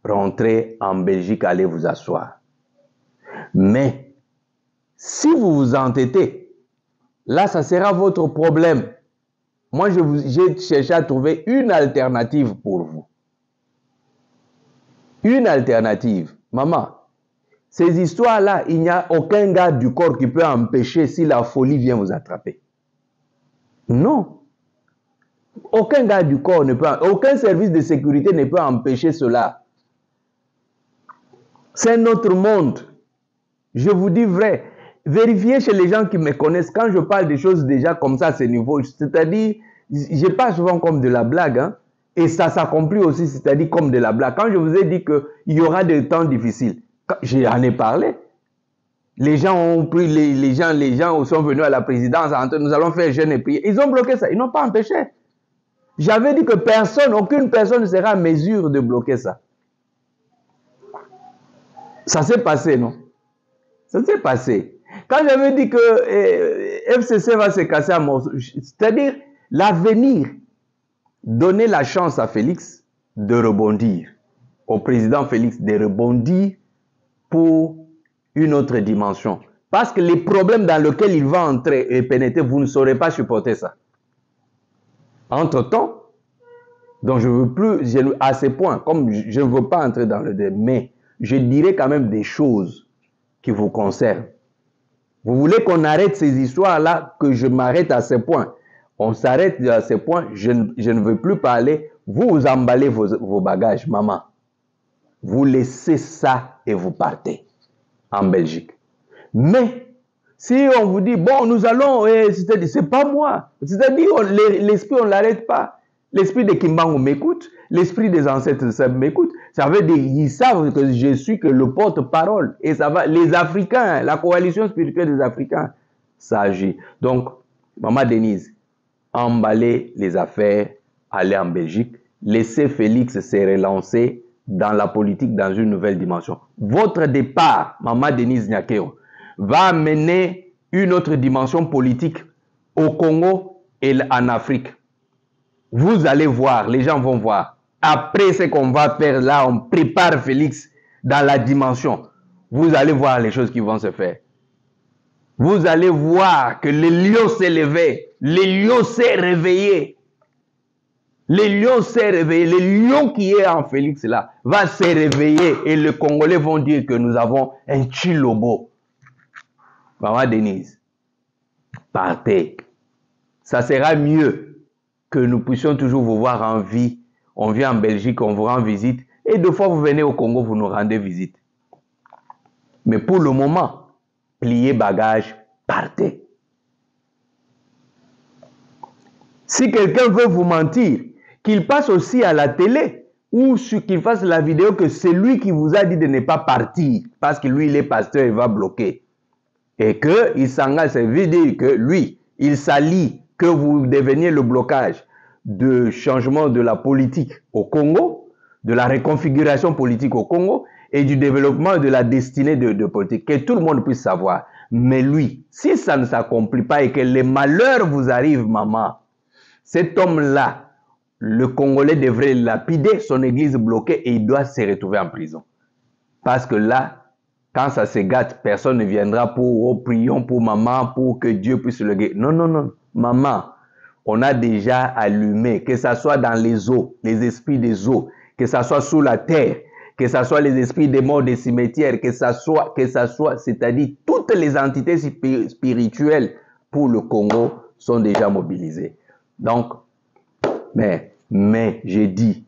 rentrez en Belgique, allez vous asseoir. Mais, si vous vous entêtez, là, ça sera votre problème. Moi, j'ai cherché à trouver une alternative pour vous. Une alternative. Maman, ces histoires-là, il n'y a aucun garde du corps qui peut empêcher si la folie vient vous attraper. Non. Aucun garde du corps ne peut, aucun service de sécurité ne peut empêcher cela. C'est un autre monde. Je vous dis vrai. Vérifiez chez les gens qui me connaissent. Quand je parle des choses déjà comme ça à ce niveau, c'est-à-dire, je parle souvent comme de la blague. Hein, et ça s'accomplit aussi, c'est-à-dire comme de la blague. Quand je vous ai dit qu'il y aura des temps difficiles, j'en ai parlé. Les gens ont pris, les gens sont venus à la présidence, nous allons faire jeûne et prier. Ils ont bloqué ça, ils n'ont pas empêché. J'avais dit que personne, aucune personne ne sera à mesure de bloquer ça. Ça s'est passé, non? Ça s'est passé. Quand j'avais dit que FCC va se casser à morceaux, c'est-à-dire l'avenir, donner la chance à Félix de rebondir, au président Félix de rebondir pour une autre dimension. Parce que les problèmes dans lesquels il va entrer et pénétrer, vous ne saurez pas supporter ça. Entre-temps, donc je ne veux plus, à ce point, comme je ne veux pas entrer dans le débat, mais je dirais quand même des choses qui vous concernent. Vous voulez qu'on arrête ces histoires-là, que je m'arrête à ce point. On s'arrête à ce point, je ne veux plus parler. Vous emballez vos bagages, maman. Vous laissez ça et vous partez en Belgique. Mais, si on vous dit, bon, nous allons, c'est-à-dire, c'est pas moi. C'est-à-dire, l'esprit, on ne l'arrête pas. L'esprit de Kimbangu m'écoute, l'esprit des ancêtres m'écoute. Ça veut dire, ils savent que je suis que le porte-parole. Et ça va, les Africains, la coalition spirituelle des Africains, ça agit. Donc, Maman Denise, emballez les affaires, allez en Belgique, laissez Félix se relancer dans la politique dans une nouvelle dimension. Votre départ, Maman Denise Nyakeo, va amener une autre dimension politique au Congo et en Afrique. Vous allez voir, les gens vont voir. Après ce qu'on va faire là, on prépare Félix dans la dimension. Vous allez voir les choses qui vont se faire. Vous allez voir que le lion s'est levé, le lion s'est réveillé. Le lion s'est réveillé, le lion qui est en Félix là va se réveiller et les Congolais vont dire que nous avons un Chilobo. Maman Denise, partez. Ça sera mieux que nous puissions toujours vous voir en vie. On vient en Belgique, on vous rend visite. Et deux fois vous venez au Congo, vous nous rendez visite. Mais pour le moment, pliez bagages, partez. Si quelqu'un veut vous mentir, qu'il passe aussi à la télé ou qu'il fasse la vidéo que c'est lui qui vous a dit de ne pas partir parce que lui, il est pasteur, il va bloquer. Et qu'il s'engage, ça veut dire que lui, il s'allie, que vous deveniez le blocage de changement de la politique au Congo, de la reconfiguration politique au Congo et du développement de la destinée de politique, que tout le monde puisse savoir. Mais lui, si ça ne s'accomplit pas et que les malheurs vous arrivent, maman, cet homme-là, le Congolais devrait lapider, son église bloquée et il doit se retrouver en prison. Parce que là, quand ça se gâte, personne ne viendra pour oh, prions pour maman, pour que Dieu puisse le guérir. Non, non, non. Maman, on a déjà allumé, que ça soit dans les eaux, les esprits des eaux, que ça soit sous la terre, que ça soit les esprits des morts des cimetières, que ça soit, c'est-à-dire toutes les entités spirituelles pour le Congo sont déjà mobilisées. Donc, mais j'ai dit,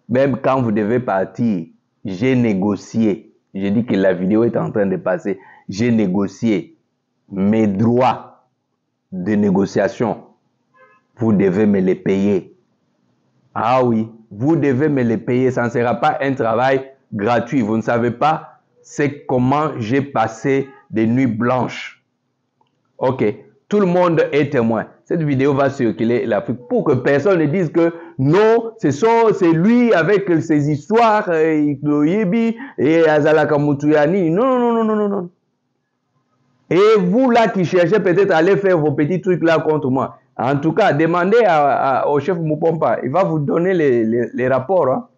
même quand vous devez partir, j'ai négocié. J'ai dit que la vidéo est en train de passer. J'ai négocié mes droits de négociation. Vous devez me les payer. Ah oui, vous devez me les payer. Ça ne sera pas un travail gratuit. Vous ne savez pas c'est comment j'ai passé des nuits blanches. Ok, tout le monde est témoin. Cette vidéo va circuler l'Afrique pour que personne ne dise que non, c'est lui avec ses histoires, Yebi et Azalaka Moutouani. Non, non, non, non, non, non. Et vous là qui cherchez peut-être à aller faire vos petits trucs là contre moi. En tout cas, demandez au chef Moupompa. Il va vous donner les rapports. Hein?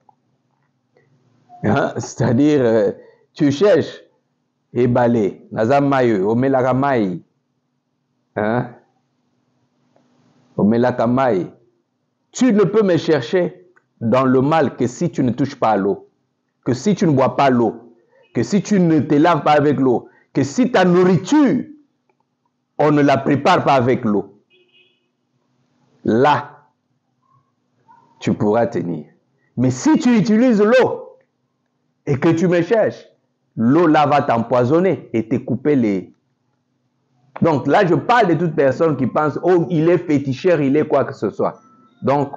Hein? C'est-à-dire, tu cherches et balé, Nazamaye, Omelakamai. Hein? Omelakamai. Tu ne peux me chercher dans le mal que si tu ne touches pas à l'eau, que si tu ne bois pas l'eau, que si tu ne te laves pas avec l'eau, que si ta nourriture, on ne la prépare pas avec l'eau. Là, tu pourras tenir. Mais si tu utilises l'eau et que tu me cherches, l'eau là va t'empoisonner et te couper les... Donc là, je parle de toute personne qui pense, oh, il est féticheur, il est quoi que ce soit. Donc,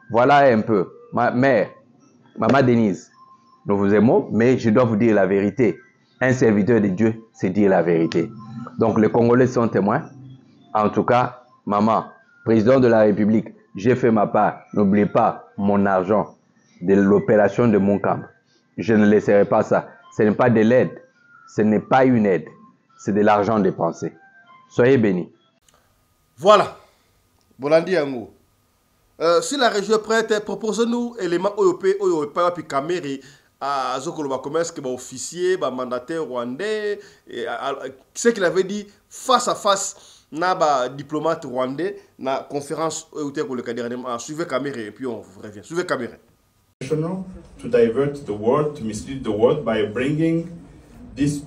voilà un peu. Ma mère, Maman Denise, nous vous aimons, mais je dois vous dire la vérité. Un serviteur de Dieu, c'est dire la vérité. Donc, les Congolais sont témoins. En tout cas, maman, président de la République, j'ai fait ma part. N'oubliez pas mon argent de l'opération de mon camp. Je ne laisserai pas ça. Ce n'est pas de l'aide. Ce n'est pas une aide. C'est de l'argent dépensé. Soyez bénis. Voilà. Bolandi Yango. Si la région est prête, proposez-nous éléments OEP, puis caméra, à Zokoloba Commerce, qui est officier, mandataire rwandais, ce qu'il avait dit face à face, na diplomate rwandais, na conférence dernièrement. Suivez caméra et puis on revient. Suivez caméra. To divert the world, to mislead the world by bringing this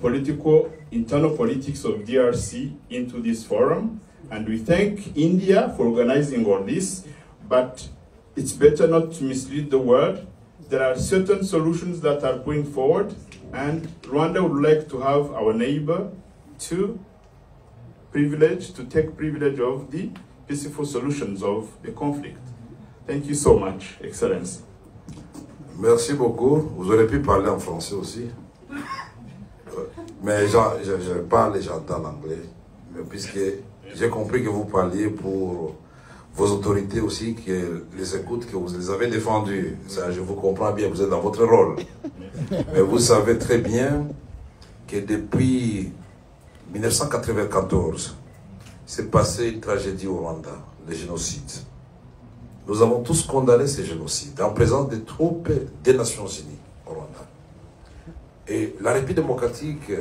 internal politics of DRC into this forum. And we thank India for organizing all this, but it's better not to mislead the world. There are certain solutions that are going forward, and Rwanda would like to have our neighbor to take privilege of the peaceful solutions of the conflict. Thank you so much, Excellency. Merci beaucoup. Vous aurez pu parler en français aussi. Mais je parle et j'entends l'anglais. Puisque j'ai compris que vous parliez pour vos autorités aussi, qui les écoutent, que vous les avez défendus. Ça, je vous comprends bien, vous êtes dans votre rôle. Mais vous savez très bien que depuis 1994, s'est passée une tragédie au Rwanda, le génocide. Nous avons tous condamné ce génocide en présence des troupes des Nations Unies au Rwanda. Et la République démocratique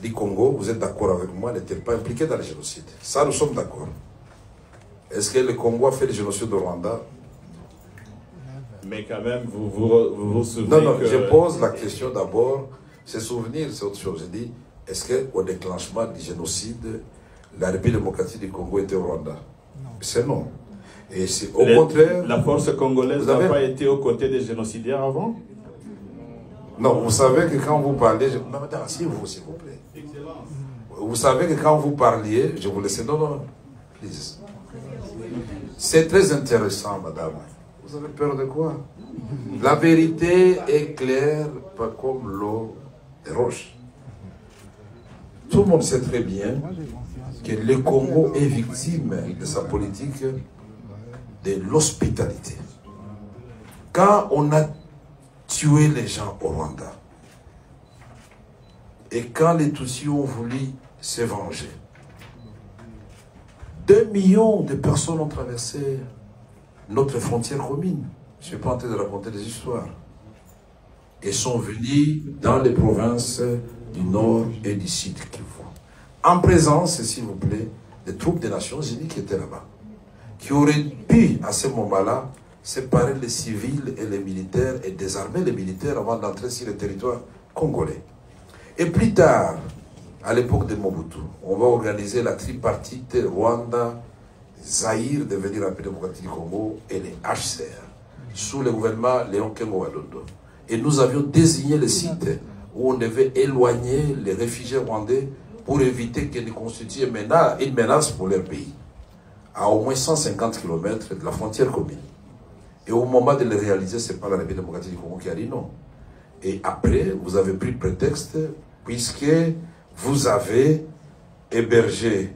du Congo, vous êtes d'accord avec moi, n'était pas impliquée dans le génocide. Ça, nous sommes d'accord. Est-ce que le Congo a fait le génocide au Rwanda? Mais quand même, vous souvenez Non, que... je pose la question d'abord. Se souvenir, c'est autre chose. Je dis, est-ce qu'au déclenchement du génocide, la République démocratique du Congo était au Rwanda? C'est non. Et c'est au contraire... La force congolaise n'a pas été aux côtés des génocidaires avant? Non, vous savez que quand vous parlez... Non, mais asseyez-vous, s'il vous plaît. Vous savez que quand vous parliez, je vous laisse... Non, please. C'est très intéressant, madame. Vous avez peur de quoi? La vérité est claire, pas comme l'eau des roches. Tout le monde sait très bien que le Congo est victime de sa politique de l'hospitalité. Quand on a tué les gens au Rwanda, et quand les Tutsis ont voulu se venger, 2 millions de personnes ont traversé notre frontière commune. Je ne suis pas en train de raconter des histoires. Et sont venus dans les provinces du Nord et du Sud Kivu. En présence, s'il vous plaît, des troupes des Nations Unies qui étaient là-bas. Qui auraient pu, à ce moment-là, séparer les civils et les militaires et désarmer les militaires avant d'entrer sur le territoire congolais. Et plus tard, à l'époque de Mobutu, on va organiser la tripartite Rwanda, Zaïre, devenir un pays démocratique du Congo, et les HCR, sous le gouvernement Léon Kengo Wadondo. Et nous avions désigné le site où on devait éloigner les réfugiés rwandais pour éviter qu'ils ne constituent une menace pour leur pays, à au moins 150 km de la frontière commune. Et au moment de le réaliser, ce n'est pas la République démocratique du Congo qui a dit non. Et après, vous avez pris prétexte, puisque vous avez hébergé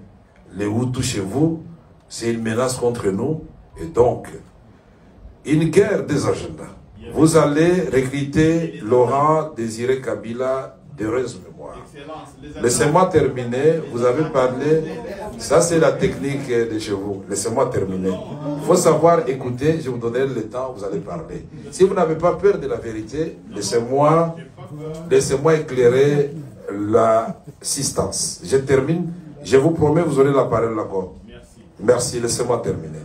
les Hutus chez vous, c'est une menace contre nous, et donc, une guerre des agendas. Vous allez recruter Laurent Désiré Kabila d'heureuse mémoire. Laissez-moi terminer, vous avez parlé, ça c'est la technique de chez vous, laissez-moi terminer. Il faut savoir écouter, je vous donnerai le temps, vous allez parler. Si vous n'avez pas peur de la vérité, laissez-moi éclairer l'assistance. Je termine, je vous promets, vous aurez la parole encore. Merci, laissez-moi terminer.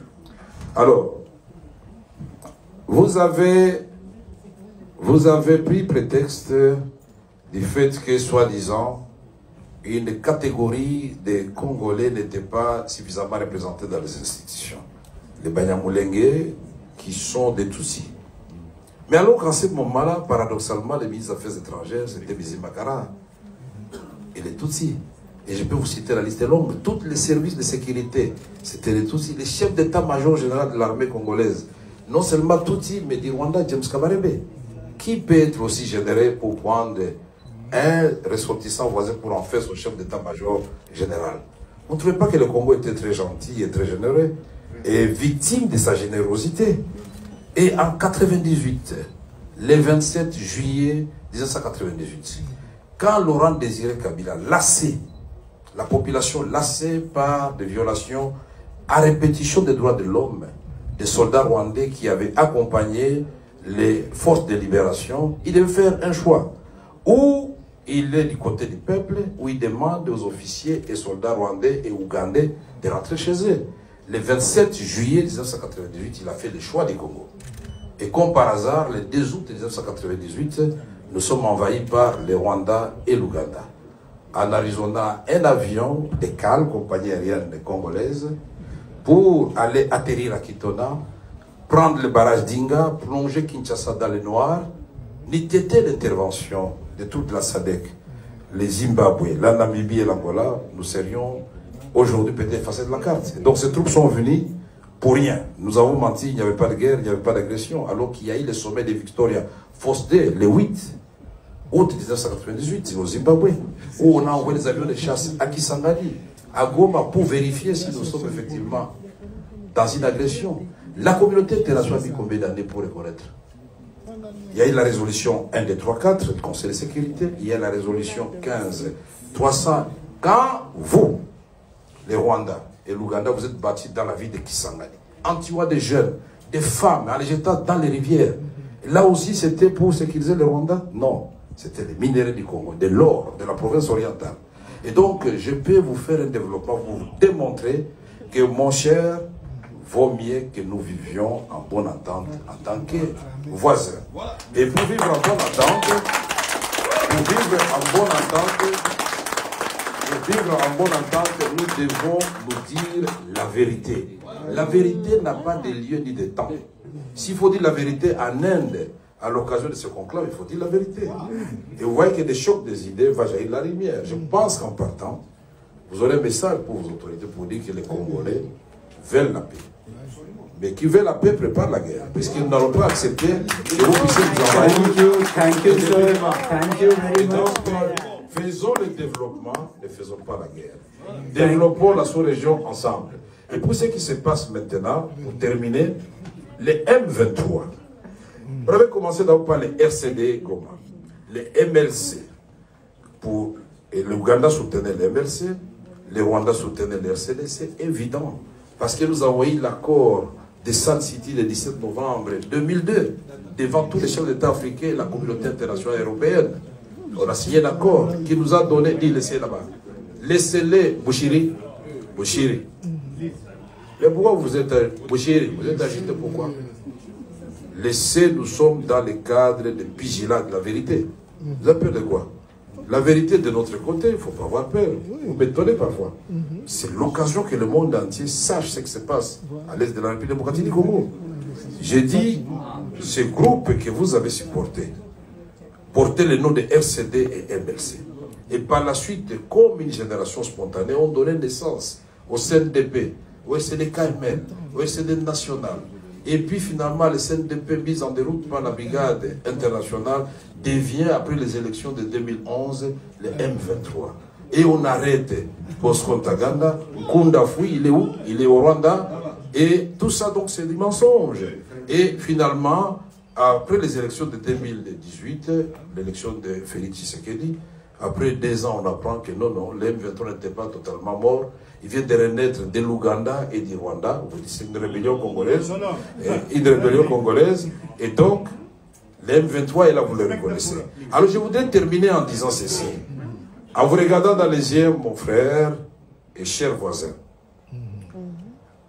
Alors, vous avez pris prétexte du fait que, soi-disant, une catégorie de Congolais n'était pas suffisamment représentée dans les institutions. Les Banyamulenge, qui sont des Tutsis. Mais alors qu'en ce moment-là, paradoxalement, le ministre des Affaires étrangères, c'était Bizi Makara et les Tutsis. Et je peux vous citer la liste longue. Tous les services de sécurité, c'était les Tutsis. Les chefs d'état-major général de l'armée congolaise, non seulement Tutsis, mais du Rwanda, James Kabarebe. Qui peut être aussi généreux pour prendre un ressortissant voisin pour en faire son chef d'état-major général? Vous ne trouvez pas que le Congo était très gentil et très généreux et victime de sa générosité? Et en 1998, le 27 juillet 1998, quand Laurent Désiré Kabila, lassé, la population lassée par des violations à répétition des droits de l'homme, des soldats rwandais qui avaient accompagné les forces de libération, il devait faire un choix. Ou il est du côté du peuple, où il demande aux officiers et soldats rwandais et ougandais de rentrer chez eux. Le 27 juillet 1998, il a fait le choix du Congo. Et comme par hasard, le 2 août 1998, nous sommes envahis par le Rwanda et l'Ouganda. En Arizona, un avion de CAL, compagnie aérienne congolaise, pour aller atterrir à Kitona, prendre le barrage d'Inga, plonger Kinshasa dans le noir, n'eût été l'intervention de toute la SADC, les Zimbabwe, la Namibie et l'Angola, nous serions aujourd'hui peut-être effacés de la carte. Donc ces troupes sont venues pour rien. Nous avons menti, il n'y avait pas de guerre, il n'y avait pas d'agression, alors qu'il y a eu le sommet de Victoria Falls Day, le 8 août 1998, au Zimbabwe, où on a envoyé des avions de chasse à Kisangani, à Goma, pour vérifier si nous sommes effectivement dans une agression. La communauté internationale a mis combien d'années pour reconnaître? Il y a eu la résolution 1234 du Conseil de sécurité, il y a la résolution 15300. Quand vous, les Rwandais et l'Ouganda, vous êtes bâtis dans la ville de Kisangani, en tuant des jeunes, des femmes, en les jetant dans les rivières, là aussi c'était pour sécuriser les Rwandais? Non, c'était les minéraux du Congo, de l'or, de la province orientale. Et donc, je peux vous faire un développement pour vous démontrer que, mon cher, vaut mieux que nous vivions en bonne entente en tant que voisins. Et pour vivre en bonne entente, nous devons nous dire la vérité. La vérité n'a pas de lieu ni de temps. S'il faut dire la vérité en Inde, à l'occasion de ce conclave, il faut dire la vérité. Et vous voyez que des chocs des idées va jaillir la lumière. Je pense qu'en partant, vous aurez un message pour vos autorités pour dire que les Congolais veulent la paix. Mais qui veut la paix prépare la guerre, puisqu'ils n'auront pas accepté que vous puissiez nous envahir. Thank you very much. Faisons le développement, ne faisons pas la guerre. Développons la sous-région ensemble. Et pour ce qui se passe maintenant, pour terminer, les M23. On avait commencé d'abord par les RCD Goma, les MLC. Et l'Ouganda soutenait les MLC, les Rwandais soutenaient les RCD, c'est évident. Parce que nous avons eu l'accord de Sun City le 17 novembre 2002, devant tous les chefs d'État africains et la communauté internationale européenne. On a signé l'accord qui nous a donné, dit laissez là-bas. Laissez-les, Bouchiri. Mais pourquoi vous êtes Bouchiri? Vous êtes agité pourquoi? Laissez, nous sommes dans le cadre de vigilance de la vérité. Vous avez peur de quoi? La vérité de notre côté, il ne faut pas avoir peur. Vous m'étonnez parfois. C'est l'occasion que le monde entier sache ce qui se passe à l'est de la République démocratique du Congo. J'ai dit, ce groupe que vous avez supporté, portait le nom de RCD et MLC. Et par la suite, comme une génération spontanée, ont donné naissance au CNDP, au SNDKML, au SD national. Et puis finalement, le CNDP mis en déroute par la brigade internationale devient, après les élections de 2011, le M23. Et on arrête Post-Kontaganda, Kundafoui, il est où? Il est au Rwanda. Et tout ça, donc, c'est des mensonges. Et finalement, après les élections de 2018, l'élection de Félix Tshisekedi, après 2 ans, on apprend que non, le M23 n'était pas totalement mort. Il vient de renaître de l'Ouganda et du Rwanda. Vous dites c'est une rébellion congolaise. Et donc, le M23 est là, vous le reconnaissez. Alors, je voudrais terminer en disant ceci. En vous regardant dans les yeux, mon frère et cher voisin.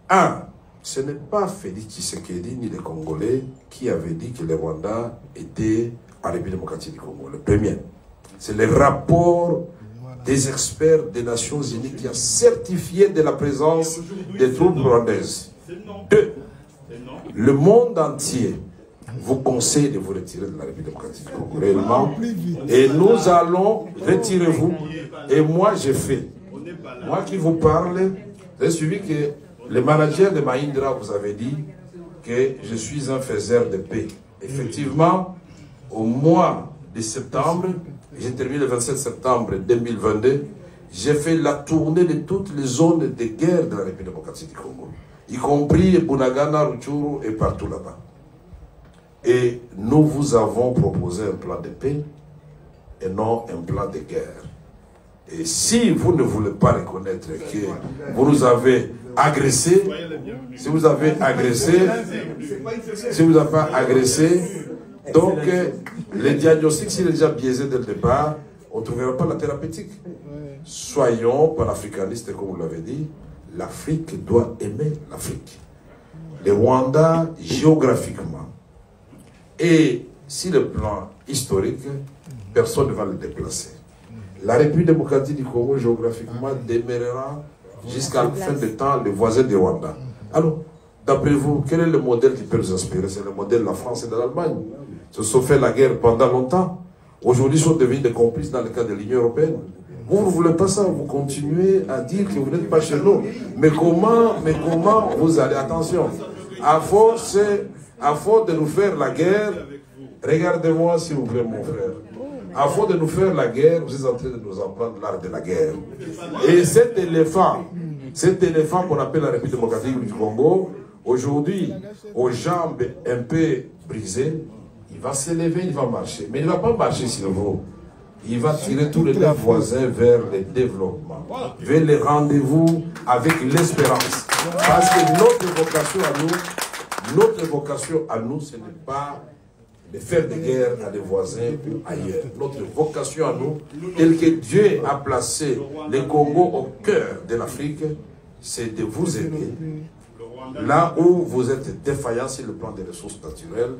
1. Ce n'est pas Félix Tshisekedi ni les Congolais qui avaient dit que le Rwanda était en République démocratique du Congo. Le premier. C'est le rapport des experts des Nations Unies qui a certifié de la présence des troupes rwandaises. 2. Le monde entier vous conseille de vous retirer de la République démocratique du Congo, réellement. Et nous allons, retirez-vous. Et moi, j'ai fait. Moi qui vous parle, j'ai suivi que le manager de Mahindra vous avait dit que je suis un faiseur de paix. Effectivement, au mois de septembre, j'ai terminé le 27 septembre 2022, j'ai fait la tournée de toutes les zones de guerre de la République démocratique du Congo, y compris Bunagana, Rutshuru et partout là-bas. Et nous vous avons proposé un plan de paix et non un plan de guerre. Et si vous ne voulez pas reconnaître que vous nous avez agressé, si vous avez agressé, si vous n'avez pas agressé, donc le diagnostic, s'il est déjà biaisé dès le départ, on ne trouvera pas la thérapeutique. Soyons panafricanistes, comme vous l'avez dit, l'Afrique doit aimer l'Afrique. Le Rwanda, géographiquement, et sur le plan historique, personne ne va le déplacer. La République démocratique du Congo, géographiquement, demeurera jusqu'à la fin du temps le voisin du Rwanda. Alors, d'après vous, quel est le modèle qui peut nous inspirer? C'est le modèle de la France et de l'Allemagne. Ils se sont fait la guerre pendant longtemps. Aujourd'hui, ils sont devenus des complices dans le cadre de l'Union européenne. Vous ne voulez pas ça, vous continuez à dire que vous n'êtes pas chez nous. Mais comment vous allez? Attention, à force de nous faire la guerre, regardez-moi s'il vous plaît mon frère, à force de nous faire la guerre, vous êtes en train de nous apprendre l'art de la guerre. Et cet éléphant qu'on appelle la République démocratique du Congo, aujourd'hui, aux jambes un peu brisées, il va s'élever, il va marcher. Mais il ne va pas marcher sur vous. Il va tirer tous les deux voisins vers le développement, vers les rendez-vous avec l'espérance. Parce que notre vocation à nous, ce n'est pas de faire des guerres à des voisins ou ailleurs. Notre vocation à nous, telle que Dieu a placé le Congo au cœur de l'Afrique, c'est de vous aider. Là où vous êtes défaillant sur le plan des ressources naturelles,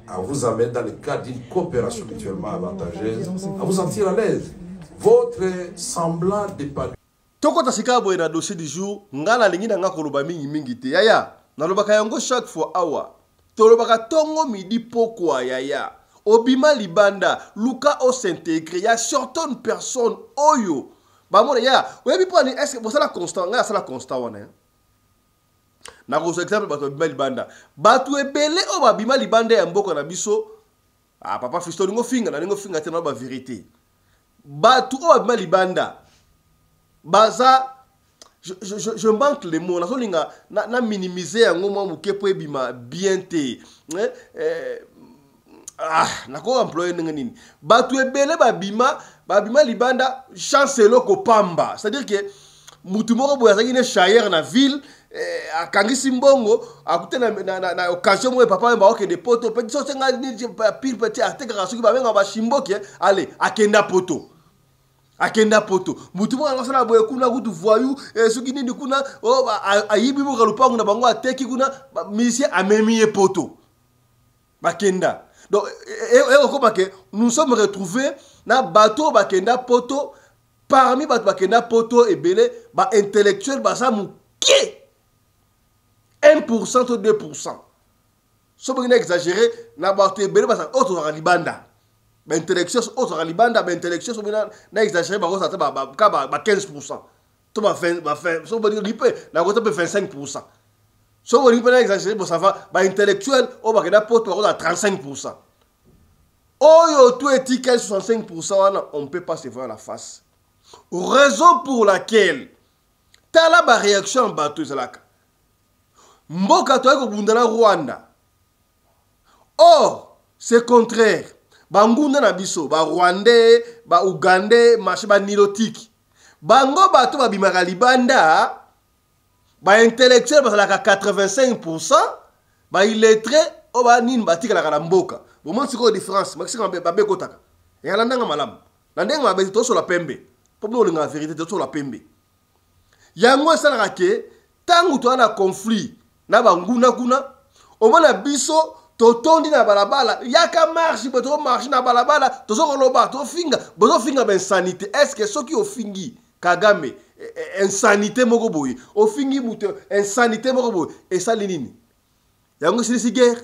à vous amener dans le cadre d'une coopération mutuellement avantageuse, à vous sentir à l'aise. Votre semblant d'épanouissement. Toko tasika boy na dossier du jour, ngala lingi na ngako loba mingi te. Yaya, na lobaka yango chaque fois awa. To lobaka tongo midi pokwa yaya. Obima libanda, Luka o s'intégrer, ya certaines personnes oyo. Ba mona yaya, oyebi po ni est-ce que vous la constant, ngala sala constant wana. Na ko exemple bato bima libanda bato ebele o babima libanda ya mboka na biso papa Fiston ngo finga na ngo finga tena ba vérité bato o babima libanda baza je manque les mots na minimiser yango mo mukepo ebima bien te na ko employer nini bato ebele babima libanda chancelo ko pamba, c'est-à-dire que mutu moko boya zaki ne chayer na ville akangisi mbongo akute na occasion mo papa mba oke de poto petit so senga ni pile petit ateka soki ba benga ba shimboke ale akenda poto mutu mo ngasa boye kuna kutu voyou soki nini kuna ayibi mo kalupangu na bango ateki kuna musicien amemi poto bakenda. Donc nous sommes retrouvés na bateau bakenda poto, parmi bateau bakenda poto et belé ba intellectuel basa muké 1% ou 2%. Si vous exagéré, na bateau belé basa autre libanda. Ba intellectuel autre libanda, ba intellectuel na exagéré ba ça ba 15%. To ba 20 so ba dire na ko 25%. Si vous avez exagéré, ça va, intellectuel, on va regarder pour toi à 35%. Oh, tout est 65%, on ne peut pas se voir la face. Raison pour laquelle, tu as la réaction en bateau, Mboka toi ko bundana Rwanda. Or, c'est contraire. Bangunda na biso, ba Rwandais, ba Ougandais, marché ba nilotique. Bango bato ba bimaka libanda. Ba intellectuel basalaka 85%, ba illettré o ba nini batika la mboka. Bon moi c'est quoi la différence? Maxi ka ba bekotaka. Et ala ndanga malamu. Na ndenge mabe to so la pembe. Pour nous la vérité to so la pembe. Yango salaka ke tangu to na conflit na banguna kuna o mona biso to tondi na balabala yaka marche to marche na balabala to so koloba to finga bozo finga ben sanité. Est-ce que soki o fingi Kagame insanité moko boye o fingi muto insanité moko boye et ça linini yango c'est guerre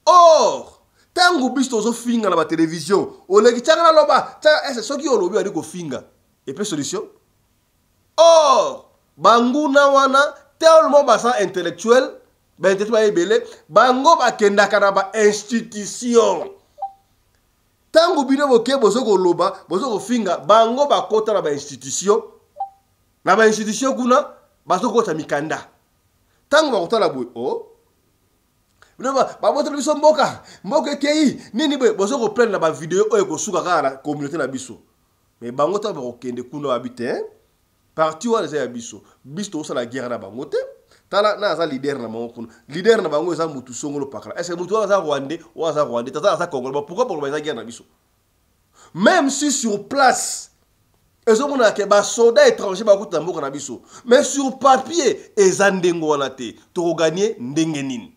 Or, tango biso zo finga na ba télévision, o leki tanga loba, c'est ce qui olobi ali ko finga. Et puis solution. Or, banguna wana tellement basa intellectuel, ben tetu ba ebele, bango ba kenda kana ba institution. Tango bino boke bozo ko loba, bozo ko finga, bango ba kota na ba institution. Na ba institution kuna bazo kota mikanda. Tango ba kota la boy, oh. Ba boto biso mboka kei nini boy bozo ko prendre na ba vidéo oyo ko suka kala communauté na biso. Mais bango ta ba ko kende kuna habiter. Parti wa za biso. Biso ça la guerre na bango te. Tala na za leader na bango kuna. Leader na bango za mutu songolo pakala. Est-ce que mutu za Rwandais ou za Rwandais tata za Congolais? Pourquoi pour ba guerre na biso? Même si sur place ils ont que ba soldats étrangers ba kuta mboka na biso. Mais sur papier ezandengo wana te. To gagner ndenge nini.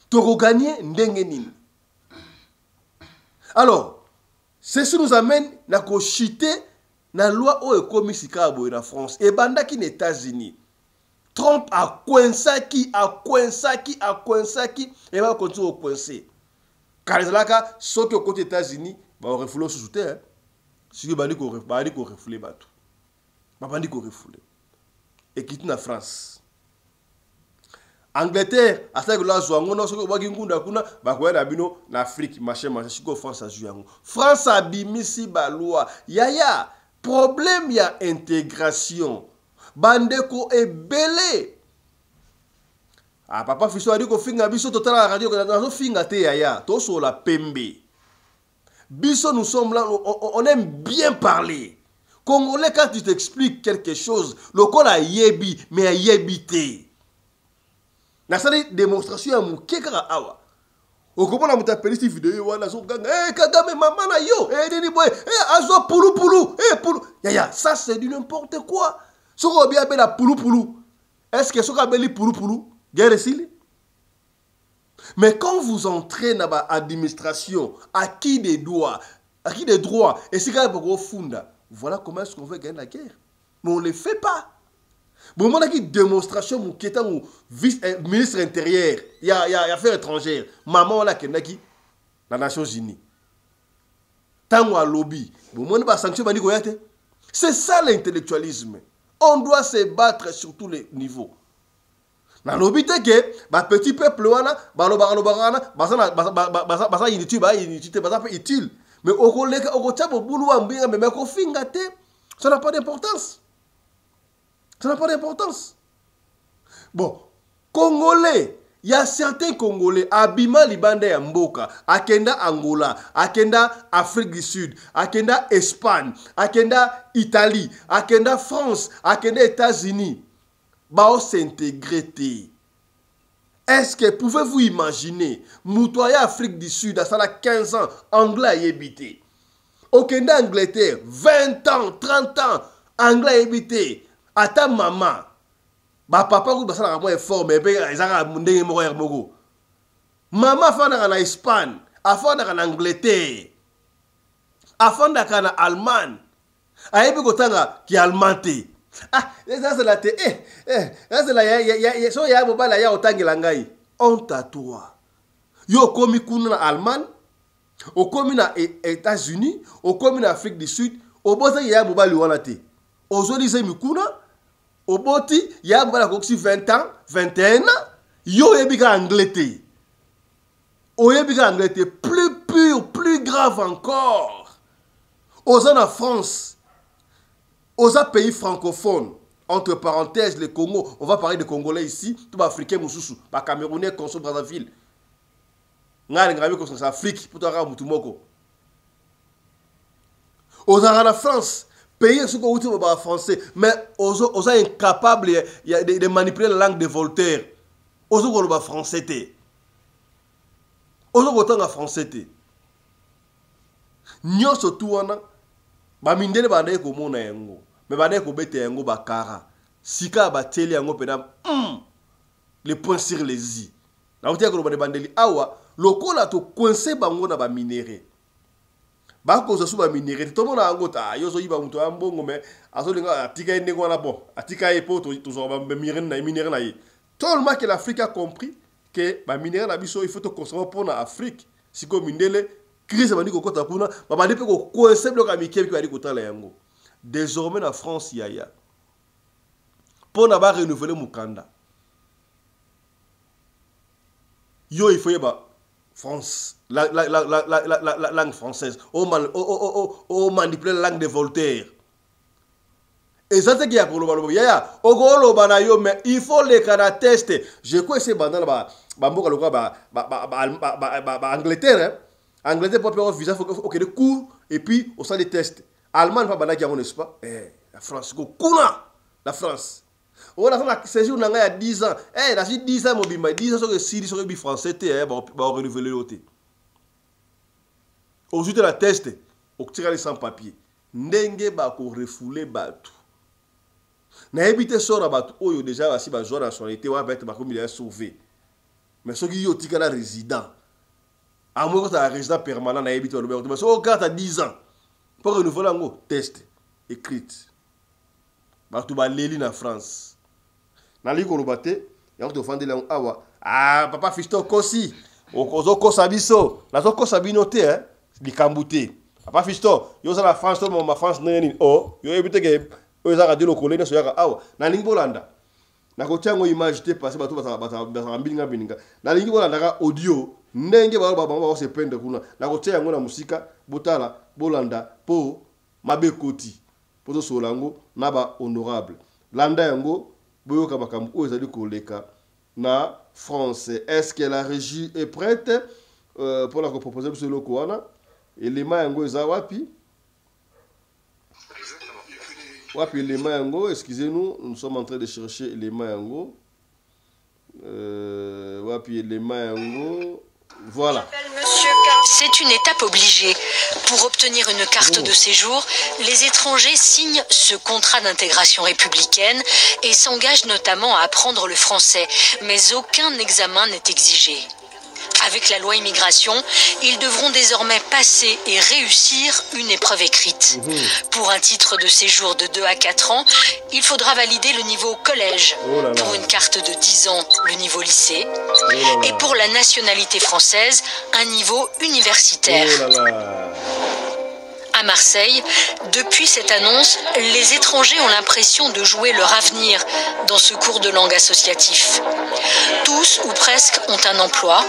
To gagner ndenge nini. Alors, ceci nous amène na ko chiter la loi au komisika boy na France et banda qui les États-Unis. Trump a coincé et va continuer à coincer. Car les là ceux qui au côté États-Unis va refouler sous terre. Si vous bandi ko refouler bateau. Ba bandi ko refouler. Et quitte na France. Angleterre, à ça que là zoango so ko bagi ngunda kuna ba ko na bino na Afrique machin siko France a joué. France a bimisi ba loi. Yaya problème ya intégration. Bandeko est belé. Ah papa fiso a dit ko finga biso total la radio que dans finga te yaya, to so la pembe. Biso nous sommes là, on aime bien parler. Congolais quand tu t'expliques quelque chose, le col a yebi mais a yebité. Na sali démonstration ya mukeka awa. Okomona mutapeli ci vidéo wana so ganga Kagame mama na yo nini boy azo pulu pulu yaya ça c'est du n'importe quoi. Soko bien la pulu pulu. Est-ce que soko beli pulu pulu guerre sili? Mais quand vous entrez dans l'administration, à qui des droits, et c'est quand même funda, voilà comment est-ce qu'on veut gagner la guerre. Mais on ne le fait pas. Bon, on a une démonstration, mon qui est un ministre intérieur, il y a affaires étrangères, maman là qui est la Nations Unies. Tant à lobby, bon, on pas sanction, c'est ça l'intellectualisme. On doit se battre sur tous les niveaux. Na lobby te ke ba petit peuple wana ba utile mais okoleka okocha bobulu wa mbinga mais ko finga te, ça n'a pas d'importance. Ça n'a pas d'importance. Bon, Congolais, il y a certains Congolais abima libanda ya mboka, akenda Angola, akenda Afrique du Sud, akenda Espagne, akenda Italie, akenda France, akenda États-Unis. Bao s'intégrer. Est-ce que pouvez-vous imaginer Moutoya Afrique du Sud à ça 15 ans anglais y habité. Au Kenya Angleterre 20 ans 30 ans anglais y habité. À ta maman ba papa ko basala ka mo fort mais ezaka ndenge moko ya moko. Maman fana na Espagne, afana na Angleterre. Afana na Allemagne. Ayebi ko tanga ki Allemagne. Ah, ça c'est la té. Ça c'est la so ya bobala ya otangela ngai. Honte à toi. Yo komi kuna na Allemagne, o komi na États-Unis, o komi na Afrique du Sud, o bota ya bobali wana té. Ozoli ze mikuna, o boti ya bobala ko 20 ans, 21 ans, yo yebika Angleterre. O yebika Angleterre plus pur, plus grave encore. Ozana en France. Aux pays francophones, entre parenthèses, le Congo, on va parler de Congolais ici, tout Africain, Moussoussou, pas Camerounais, Conso, Brazzaville. On a une comme ça, Afrique, pour toi, Moutoumoko. Aux Arabes, la France, pays qui sont français, mais aux incapables de manipuler la langue de Voltaire. Aux autres, français. Aux autres, français. Nous, surtout, ba mindele ba ndeko mona yango mais ba ndeko bete yango ba kara sika ba teli yango pena les points sur les i na utia ko ba bandeli awa lokola to coincer bango na ba minéré ba ko zo ba minéré to mona yango ta yo zo yiba muto ambongo mais azo linga atika ndeko na bon atika e poto to zo ba minéré na yi tellement que l'Afrique a compris que ba minéraux na biso il faut to consommer pour na Afrique siko mindele crise bandi ko kota kuna ba bandi pe ko concept lo ka mikie ko ali kotala yango désormais na France yaya pour na ba renouveler mukanda yo il faut y ba France la langue française on manipule la langue de Voltaire. Et ça c'est qui a pour le yaya ogolo bana yo mais il faut les cara tester je crois c'est bandana ba mboka lokwa ba Angleterre Angleterre pour faire visa faut que des cours et puis au sein des tests Allemagne pas bana qui n'est-ce pas la France go kuna la France on a fait la séjour il y a 10 ans la 10 ans mobima 10 ans sur le Syrie sur le français ba renouveler l'autre aujourd'hui la test au tirer les sans papier ndenge ba ko refouler batu na éviter sora batu oyo déjà basi ba joueur nationalité wa bête ba comme il est sauvé mais ceux qui yo tika résident à moins que tu as un résident permanent na éviter le mais so quand tu as 10 ans pour renouveler ngo test écrite batu ba leli na France na liko lobate ya to fande la awa papa fisto kosi okozo kosa biso na zo kosa binote likambute papa fisto yo za la France to ma France neni yo éviter que oza radio lo kolena so yaka awa na lingi bolanda na ko tiango image te passer bato bata bininga na lingi bolanda ka audio ndenge ba se pendre kuna na ko tiango na musika botala bolanda po mabekoti po to solango na ba honorable landa yango boyoka makambo o ezali koleka na France. Est-ce que la régie est prête pour la proposer sur le Koana élément yango eza wapi wapi élément yango excusez-nous nous sommes en train de chercher élément yango wapi élément yango voilà. C'est une étape obligée. Pour obtenir une carte de séjour, les étrangers signent ce contrat d'intégration républicaine et s'engagent notamment à apprendre le français, mais aucun examen n'est exigé. Avec la loi immigration, ils devront désormais passer et réussir une épreuve écrite. Pour un titre de séjour de 2 à 4 ans, il faudra valider le niveau collège. Pour une carte de 10 ans, le niveau lycée. Et pour la nationalité française, un niveau universitaire. À Marseille, depuis cette annonce, les étrangers ont l'impression de jouer leur avenir dans ce cours de langue associatif. Tous ou presque ont un emploi.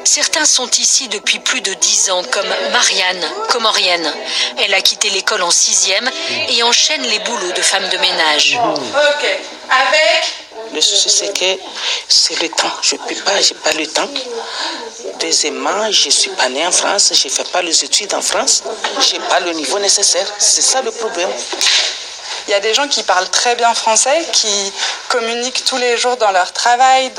Certains sont ici depuis plus de 10 ans, comme Marianne, comorienne. Elle a quitté l'école en 6e et enchaîne les boulots de femme de ménage. Ok. Avec... Le souci, c'est que c'est le temps. Je ne peux pas, je n'ai pas le temps. Deuxièmement, je ne suis pas né en France, je ne fais pas les études en France, je n'ai pas le niveau nécessaire. C'est ça le problème. Il y a des gens qui parlent très bien français, qui communiquent tous les jours dans leur travail,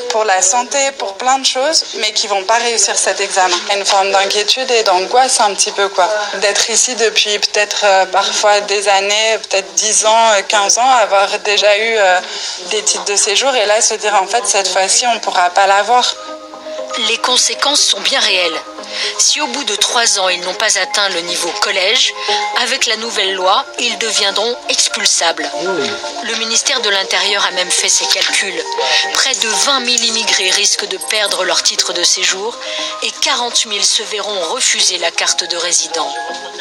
pour la santé, pour plein de choses, mais qui ne vont pas réussir cet examen. Une forme d'inquiétude et d'angoisse un petit peu, quoi. D'être ici depuis peut-être parfois des années, peut-être 10 ans, 15 ans, avoir déjà eu des titres de séjour et là se dire en fait cette fois-ci on ne pourra pas l'avoir. Les conséquences sont bien réelles. Si au bout de 3 ans, ils n'ont pas atteint le niveau collège, avec la nouvelle loi, ils deviendront expulsables. Le ministère de l'Intérieur a même fait ses calculs. Près de 20 000 immigrés risquent de perdre leur titre de séjour et 40 000 se verront refuser la carte de résident.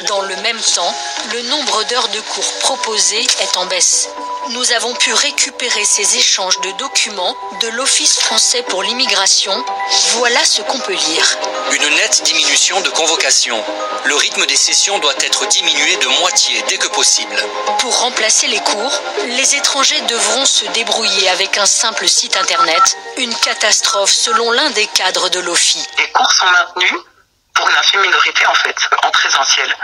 Dans le même temps, le nombre d'heures de cours proposées est en baisse. Nous avons pu récupérer ces échanges de documents de l'Office français pour l'immigration. Voilà ce qu'on peut lire. Une nette diminution de convocations. Le rythme des sessions doit être diminué de moitié dès que possible. Pour remplacer les cours, les étrangers devront se débrouiller avec un simple site internet. Une catastrophe selon l'un des cadres de l'OFI. Les cours sont maintenus pour une infime minorité en fait, en présentiel.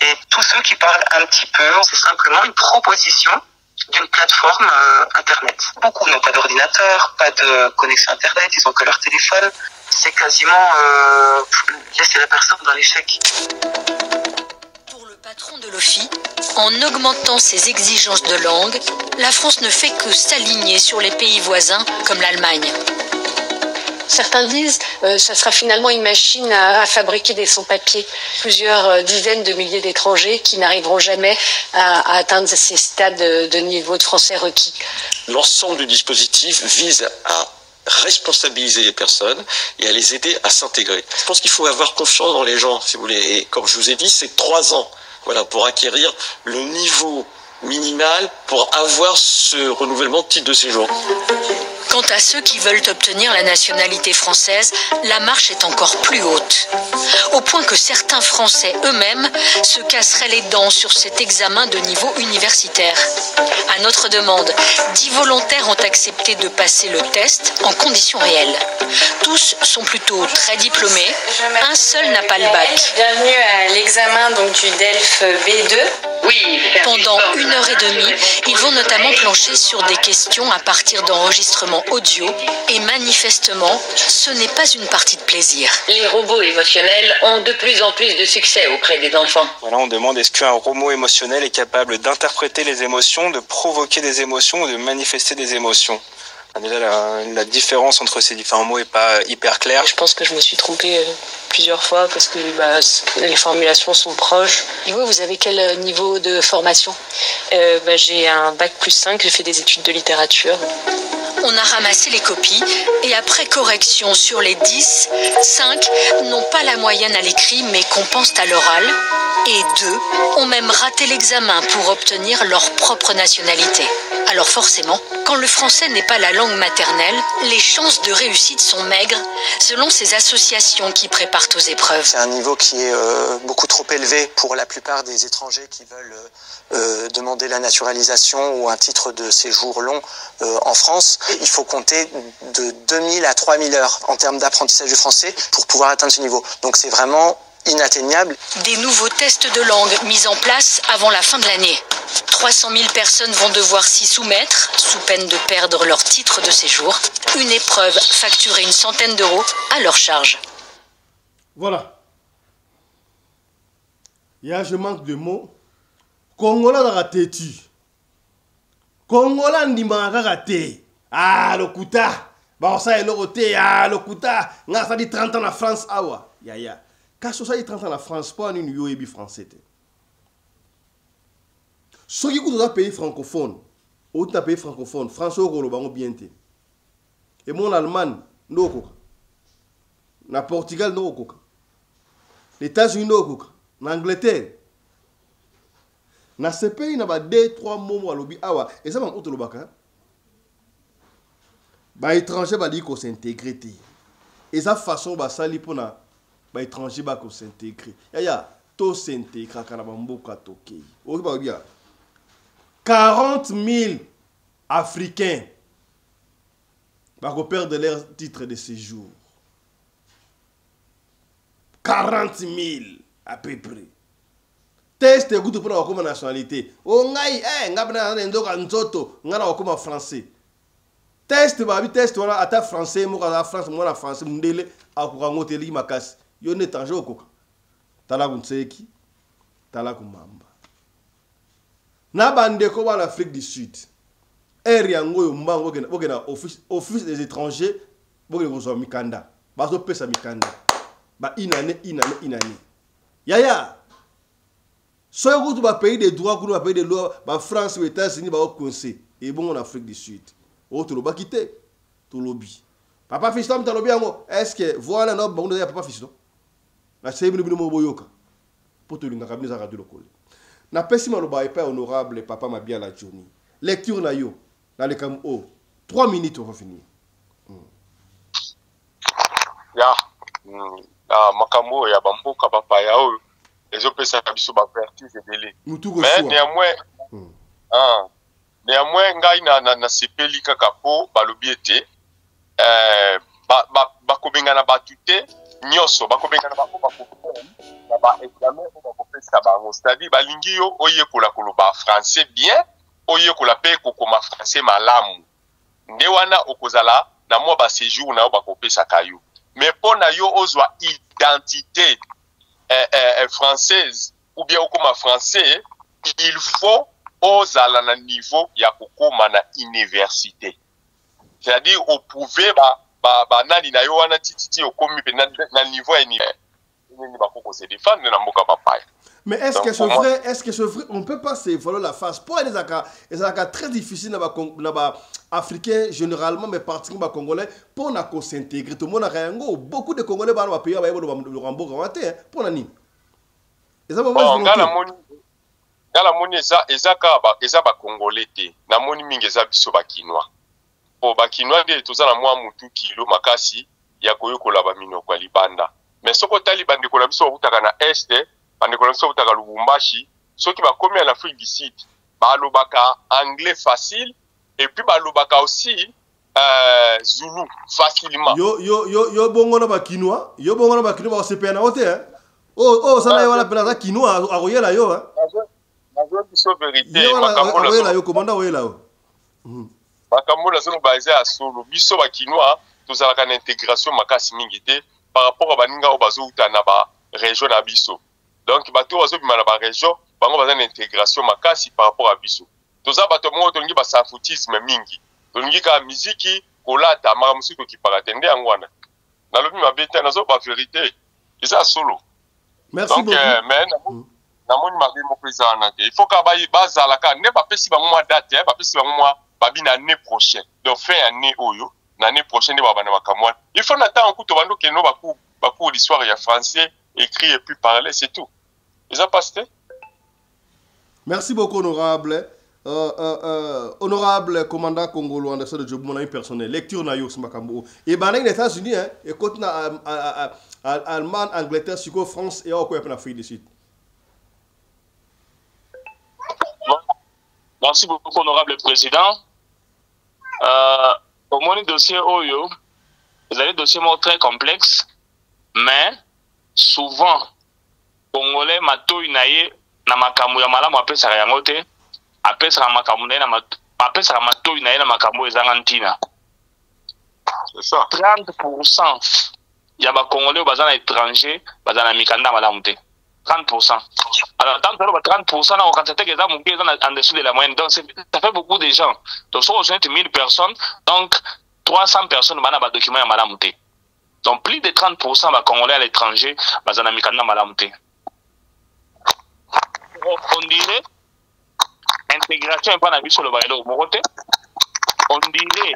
Et tous ceux qui parlent un petit peu, c'est simplement une proposition d'une plateforme internet. Beaucoup n'ont pas d'ordinateur, pas de connexion internet, ils ont que leur téléphone. C'est quasiment laisser la personne dans l'échec. Pour le patron de l'OFI, en augmentant ses exigences de langue, la France ne fait que s'aligner sur les pays voisins comme l'Allemagne. Certains disent que ça sera finalement une machine à fabriquer des sans-papiers. Plusieurs dizaines de milliers d'étrangers qui n'arriveront jamais à atteindre ces stades de niveau de français requis. L'ensemble du dispositif vise à responsabiliser les personnes et à les aider à s'intégrer. Je pense qu'il faut avoir confiance dans les gens, si vous voulez. Et comme je vous ai dit, c'est 3 ans, voilà, pour acquérir le niveau minimal pour avoir ce renouvellement de titre de séjour. Quant à ceux qui veulent obtenir la nationalité française, la marche est encore plus haute. Au point que certains Français eux-mêmes se casseraient les dents sur cet examen de niveau universitaire. À notre demande, 10 volontaires ont accepté de passer le test en conditions réelles. Tous sont plutôt très diplômés. Un seul n'a pas le bac. Bienvenue à l'examen du DELF B2. Oui. Pendant 1h30, ils vont notamment plancher sur des questions à partir d'enregistrements audio et manifestement, ce n'est pas une partie de plaisir. Les robots émotionnels ont de plus en plus de succès auprès des enfants. Voilà, on demande est-ce qu'un robot émotionnel est capable d'interpréter les émotions, de provoquer des émotions ou de manifester des émotions. Déjà, la différence entre ces différents mots n'est pas hyper claire. Je pense que je me suis trompée plusieurs fois parce que les formulations sont proches. Et vous avez quel niveau de formation? J'ai un bac +5, j'ai fait des études de littérature. On a ramassé les copies et après correction sur les 10, 5 n'ont pas la moyenne à l'écrit mais compensent à l'oral et 2 ont même raté l'examen pour obtenir leur propre nationalité. Alors forcément, quand le français n'est pas la langue maternelle, les chances de réussite sont maigres selon ces associations qui préparent aux épreuves. C'est un niveau qui est beaucoup trop élevé pour la plupart des étrangers qui veulent demander la naturalisation ou un titre de séjour long en France. Il faut compter de 2000 à 3000 heures en termes d'apprentissage du français pour pouvoir atteindre ce niveau. Donc c'est vraiment inatteignable. Des nouveaux tests de langue mis en place avant la fin de l'année. 300 000 personnes vont devoir s'y soumettre, sous peine de perdre leur titre de séjour. Une épreuve facturée une centaine d'euros à leur charge. Voilà. Je manque de mots. Congolais dans la têtu. Congolais ndima raté. Ah, le kuta. Bon, ça est le roté. Ah, le kuta. Nga ça dit 30 ans en France. Ah, ouais. Ya. Quand ça dit 30 ans en France, pas une yoébi français. Ceux qui sont dans pays francophone, ou dans pays francophone, français au Rolo, bien. Et mon Allemagne, non. Na Portugal, non. Les États-Unis, non. L'Angleterre. Na ce pays, n'a pas 2-3 mots à l'obi. Ah ouais. Et ça, on le baka. Bah, étranger, bah, dit qu'on s'intègre. Et sa façon, bah, ça, li pour na, bah, étranger, bah, qu'on s'intègre. Ya, tout s'intègre, quand on a mboka toké. Ok, bah, bien. 40 000 Africains, bah, qu'on perd leur titre de séjour. 40 000 à peu près. Test et goût pour la nationalité. Oh, n'a français. Test, babi, test, voilà, à ta français, moi, à France, moi, à France, m'dele, à Kourangote, Makas. Yon est en jeu, Koka. Tala Kunseki, Tala Kumamba. Nabande ko en Afrique du Sud. Eriango, Mbango, office des étrangers, Bogo, Mikanda. Baso Pesa Mikanda. Ba inane. Yaya. Si vous avez pays des droits, vous avez pays des lois, la France ou les États-Unis vont conseiller. Et bon, en Afrique du Sud. Vous avez quitté. Tout lobby. Papa Fiston, tu as lobby. Est-ce que voilà, non, on a papa Fiston. La CM de Moboyoka. Pour te dire, on a radio local. Na pesima lo ba pas honorable papa Mabia la Johnny. Lecture na yo. Dans le cam 3 minutes, on va finir. Ya. Makambo ya bamboka papa ya oyo. Les OPS à biso ba vertige délai. Mais néanmoins ngai na sepeli kaka po balobi ete ba kobenga na batute nyoso ba kobenga na bako na ba examen ba kopesa bango, c'est-à-dire balingi yo oyekola koloba français bien, oyekola pe kokoma français malamu. Nde wana okozala na mwa ba séjour na yo ba kopesa kayo. Mais pona yo ozwa identité française ou bien okoma français, il faut ozala na niveau ya kokoma na université. C'est-à-dire au pouvez ba nani na yo wana tititi okomi pe na niveau ya ni ba koko se défendre na mboka papa. Mais est-ce que c'est vrai, on ne peut pas se voiler la face? Pour les Azaka très difficile dans africains généralement, mais particulièrement congolais, pour s'intégrer. Tout le monde a rien. Beaucoup de Congolais vont payer le Rambo pour l'année. Bon, ngala moni eza ba congolais te. Na moni mingi eza biso ba kinois. Po ba kinois de toza na mwa mutu kilo makasi ya koyokola ba minoko ya libanda. Mais soko tali bande ko na biso utaka na est, bande ko na biso utaka Lubumbashi, soki ba komi en Afrique du Sud, ba lobaka anglais facile et puis ba lobaka aussi Zulu facilement. Yo bongo na ba kinois, ba sepe na ote hein. Oh ça na wala pela kinois aroyela yo hein. Nazo biso vérité makambo yo komanda oyela yo. Makambo la zone basé à solo biso ba kinois tozalaka na intégration makasi mingi te par rapport à baninga o bazo uta na ba région na biso. Donc bato bazo bima na ba région bango baza na intégration makasi par rapport à biso. Toza bato mo tongi ba safoutisme mingi. Tongi ka muziki kolata mara musiko ki paratende angwana. Na lobi mabeta nazo ba vérité. Eza solo. Merci donc, beaucoup. Mais namoni mabe moko eza na te. Il faut ka bazalaka ne ba pesi bango mwa date, ba pesi bango mwa babi na année prochaine. Donc fin année oyo, l'année prochaine ba bana makamwa. Il faut n'attendre un coup to bando keno baku l'histoire ya français écrit et puis parler, c'est tout. Ils ont passé. Merci beaucoup honorable. Honorable commandant congolais Anderson de Job, mon ami personnel. Lecture na yo makambo. Et ben les États-Unis hein, et côté na Allemagne, Angleterre, Chico, France et encore en Afrique du Sud. Merci beaucoup, honorable président. Au moins, le dossier OYO, vous avez des dossiers très complexes, mais souvent, Congolais, Mato, Inaye, Namakamu, Yamala, Mapé, Sarayangote, Apé, Saramakamune, Apé, Saramato, Inaye, Namakamu, et Zarantina. C'est ça. 30%. Il y a des Congolais qui sont étrangers, qui sont Mikanda, Madame. 30%. Alors, tant que 30%, on constate qu'ils sont en dessous de la moyenne. Donc, ça fait beaucoup de gens. Donc, si on rejoint 1000 personnes, donc 300 personnes ont des documents à Madame. Donc, plus de 30% des Congolais à l'étranger, ils sont en Mikanda, Madame. On dirait, intégration n'est pas dans le Baïlo Morote. On dirait,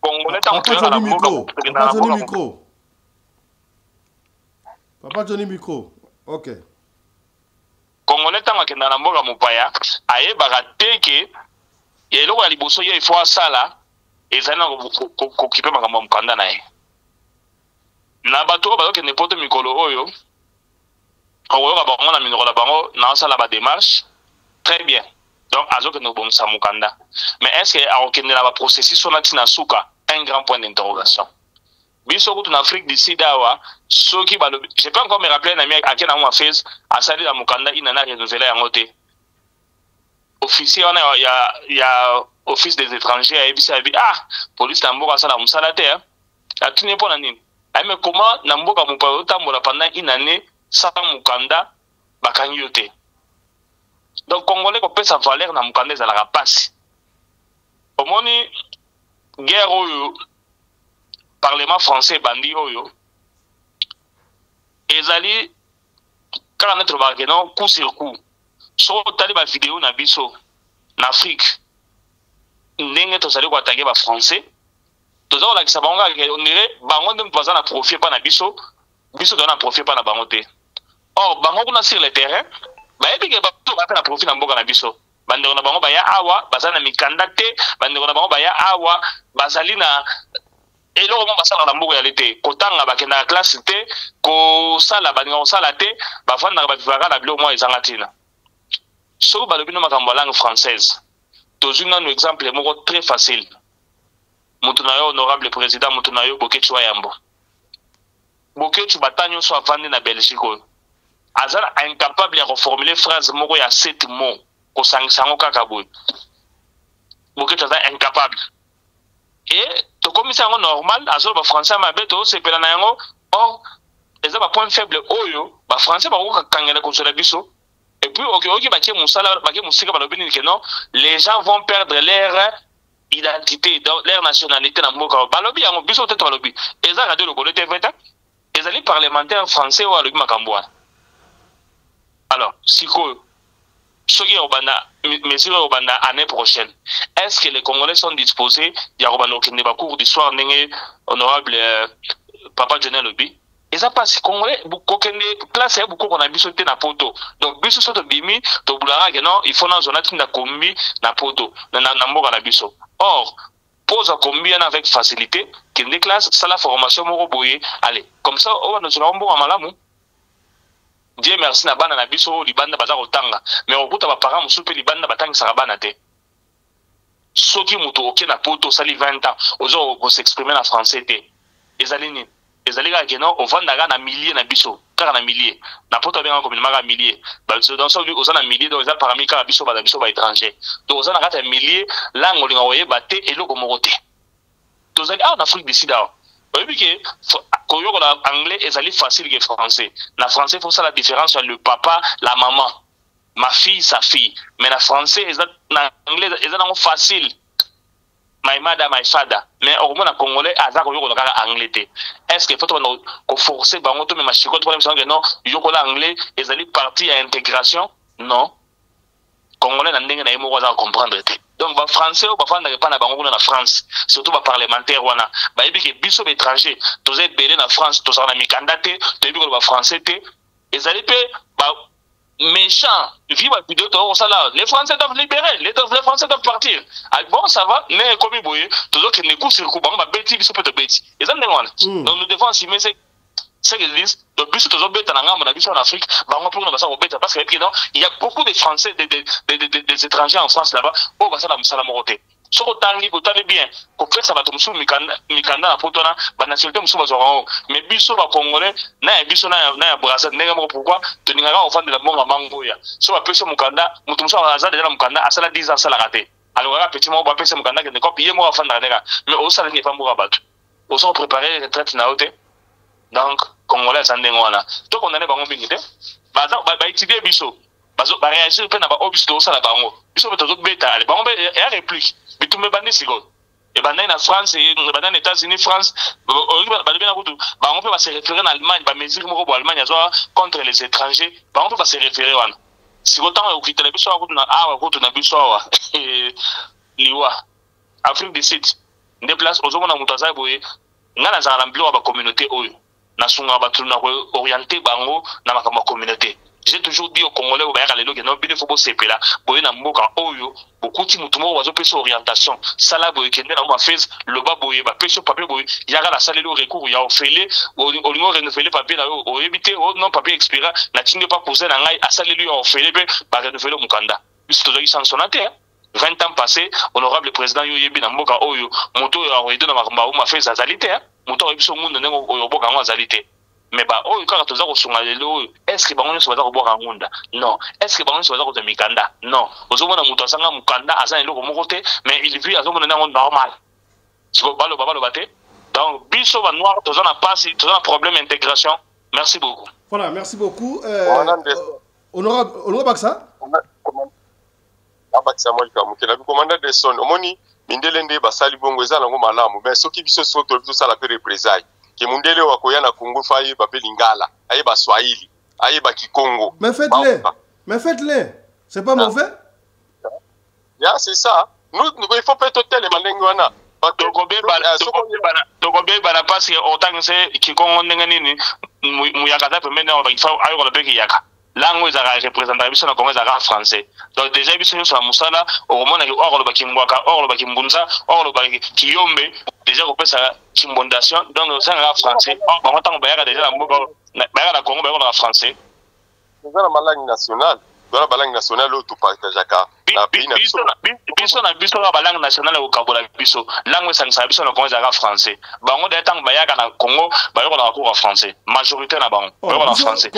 Congolais, tant que Papa Johnny Micro. Papa Johnny Micro. Ok. Congolais tant que na mboka mopaya aye bagate ke yelo ya liboso ye ifo asala ezana ko kipe makambo mukanda naye na bato ba ke nepoto mikolo oyo oyo ba bango na minoko la bango na sala ba démarche très bien donc azo que no bonsa mukanda mais est-ce que a okende la processus sur na suka un grand point d'interrogation. Biso en Afrique du Sud, je ne peux pas encore me rappeler à quel moment fait à salir à Mukanda, il n'a rien renouvelé en côté. Officier, il y a office des étrangers, police Namboka Sala Mousalate, à tout n'est pas l'année. Mais comment Namboka Moupayota pendant une année sans Mukanda, Bakanyote. Donc, Congolais, on peut sa valeur dans Mukanda, ça la rapace. Au moins, guerre Parlement français bandi oyo ezali kala notre bargeno coup sur coup so tali ba vidéo na biso na Afrique ndenge tozali ko attaquer ba français tozo la kisaba nga on dirait bango ndem baza na profiter pas na biso na profiter pas na bango te or bango kuna sur le terrain ba ebike ba to ba na profiter na mboka na biso bandeko na bango ba ya awa baza na mikanda te bandeko na bango ba ya awa bazali na et là, on va passer dans la moralité. Quand on va dans la classe, quand sala baninga on sala te, ba fanda ba vivara la bilo moi ezangatina. So ba lobino makambo langue française. Tozuna un exemple moko très facile. Mutunayo honorable président Mutunayo Bokechu Ayambo. Bokechu batanyo so avandi na Belgique. Azala incapable de reformuler phrase moko ya 7 mots ko sangisango kaka boy. Bokechu azala incapable. Et to komisa ngo normal azo ba français mabeto sepela na yango or eza ba point faible oyo ba français ba ko kangela ko sola biso et puis oki ba ke musala ba ke musika ba lobini ke non les gens vont perdre leur identité donc leur nationalité na mboka ba lobi yango biso teto ba lobi eza radio le kolete veta ezali parlementaire français ou alobi makambo alors siko soki obanda mesure obanda année prochaine, est-ce que les Congolais sont disposés ya obanda okende ba cours d'histoire ndenge honorable Papa Jonel Obi? Et ça passe Congolais beaucoup classe et beaucoup qu'on a biso te na poto. Donc biso soto bimi to bulara que non, il faut na zona tinda kombi na poto na mboka na biso. Or pose à combien avec facilité que des classes ça la formation moko boye. Allez, comme ça on va nous rendre bon malamu. Dieu merci na bana na biso libanda baza kotanga. Mais on kuta ba parents musupe libanda batanga sarabana te. Soki muto oké na poto sali 20 ans, ozo ko s'exprimer en français te. Ezalini ezali ka keno ovanda na milliers na biso kaka na milliers na poto bien comme na milliers ba dans ça oza na milliers donc eza parmi ka biso ba étranger donc oza na kata milliers langue linga oye baté eloko moko te tozali en Afrique du Sud oyebi ke koyoko na anglais ezali facile que français na français faut ça la différence entre le papa la maman ma fille sa fille mais na français eza na anglais eza na facile my mother, my father. Mais au moins, en congolais, azar au yoko kaka anglais. Est-ce qu'il faut qu'on forcer bango to me machiko to problème que non, yoko la anglais, ils allaient partir à intégration? Non. Congolais n'andenge na yemo waza comprendre te. Donc ba français ou ba fanda pas na bango na France, surtout ba parlementaire wana. Ba yebi ke biso étranger, to êtes belé na France, to sa na mikanda te, to yebi ko ba français te. Ils allaient pe ba méchant, vive à vidéo, les Français doivent libérer, les Français doivent partir. Ah, bon, ça va, mais comme il boye, toujours qu'il ne court sur le coup, on va bêtir, il se peut te bêtir. Donc nous devons assumer ce qu'ils disent. Donc, bis toujours bêter en Afrique, on peut nous bêter parce qu'il y a beaucoup de Français, des étrangers en France là-bas, oh, bah ça la moroté. Ce qu'on t'a dit bien, qu'on fait ça va tomber sur Mikanda na potona, ba nationalité musu bazorao. Mais biso ba congolais, na biso na brasa nenga mo pourquoi te ninga ofande la monga mangoya. So ba pese mukanda, mutu musu aza déjà mukanda asala 10 ans sala raté. Alors là petit mo ba pese mukanda que ne copier mo afande nenga. Mais au sala n'est pas mo rabat. Au sont préparer retraite na hote. Donc congolais ça nenga wana. To qu'on allait bango bingite. Ba étudier biso. Ba réagir pe na ba obisto sala bango. Biso ba to beta, ale bango et réplique. Mais tout me bande sigo. Et bandé en France, et bandé en États-Unis, France, on peut se référer en Allemagne, bah mesure pour Allemagne, contre les étrangers, bah on peut pas se référer en. Si autant au critère de bisous, on a bisous, liwa, Afrique du Sud, des places aux hommes en moutaza, boye, n'a la zaramblo à la communauté, n'a sunga batuna orienté bango, n'a ma communauté. J'ai toujours dit aux Congolais au Bayard que non, il faut bosser là. Boye na mboka oyo, beaucoup de mutumo wazo pesa orientation. Sala boye kende na ma fez, le ba boye ba pesa papier boye. Yara la salle le recours ya ofele, au lingo renouveler papier na o éviter o non papier expira, na tinge pas poser na ngai a salle lui ofele be ba renouveler mukanda. Biso tozo sanctionnaté. 20 ans passés, honorable président Yoyebi na mboka oyo, moto ya oyedo na makamba o ma fez azalité, moto biso mundu nengo oyo boka ngo azalité. Mais bah oh quand tu as reçu est-ce que bango soit boire en ronda non est-ce que bango soit de mikanda non ozomona muto asanga mukanda asa eloko moko te mais il vit azomona nango normal tu vois balo baba lobaté donc biso ba noir tous on a pas si tous on a problème d'intégration. Merci beaucoup. Voilà, merci beaucoup. Honorable Baksa Baksa molka mukela bi commandant de son omoni mindelende basali bongo ezala ngo malamu mais soki biso soto biso sala pe représailles que mundele wakoya na Congo faye ba Lingala, aye ba Swahili, aye ba Kikongo. Mais faites-les. C'est pas mauvais. Yeah, c'est ça. Nous il faut pas total mandengi wana. Togobe bana parce que autant c'est Kikongo ndenge nini muyakata pemene on va faire ayo ko beki yaka. Langue ezaka représenter biso na Congo ezaka français. Donc déjà biso sur musala au moment que or lo bakimwaka, or lo bakimbunza, or lo bakiyombe déjà ko pesa kimbondation donc c'est en français. On entend bayaka déjà la mboka bayaka na Congo bayaka na français. C'est la langue nationale. Dans la langue nationale au tout partajaka. Biso na langue nationale au Kabola biso. Langue sansa biso na Congo ezaka français. Bango de temps bayaka na Congo bayaka na cours français. Majorité na bango bayaka na français.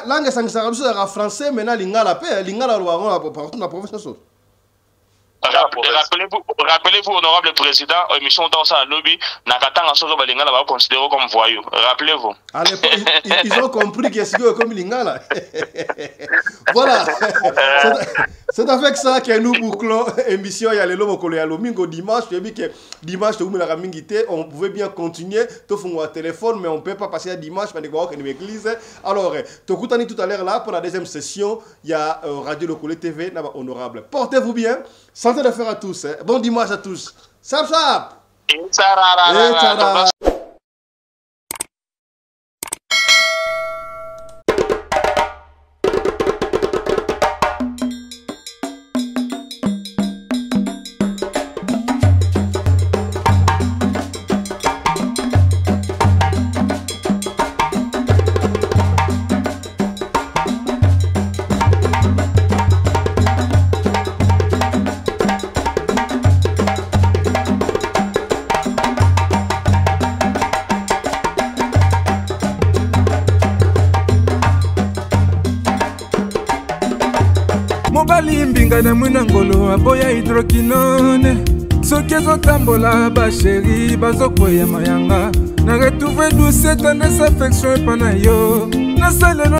Langue sansa biso ezaka français maintenant lingala pe lingala lo bango partout na province so. Rappelez-vous, honorable président, émission dans sa lobby, Nakatanga Sozo Balingala va considérer comme voyou. Rappelez-vous. À l'époque, ils ont compris qu'est-ce que comme Lingala. Voilà. C'est avec ça que nous bouclons l'émission. Il y a le Lomokolo ya Lomingo dimanche. Je dis que dimanche, on pouvait bien continuer. Tu fais un téléphone, mais on ne peut pas passer à dimanche parce que nous église. Alors, tout à l'heure là, pour la deuxième session, il y a Radio Lokole TV, honorable. Portez-vous bien. Santé de faire à tous. Bon dimanche à tous. Sap sap. na mwina ngolo aboya hydroquinone soki ezotambola basheri bazokwea mayanga na retrouve douce tendresse affection epa na yo nasalelo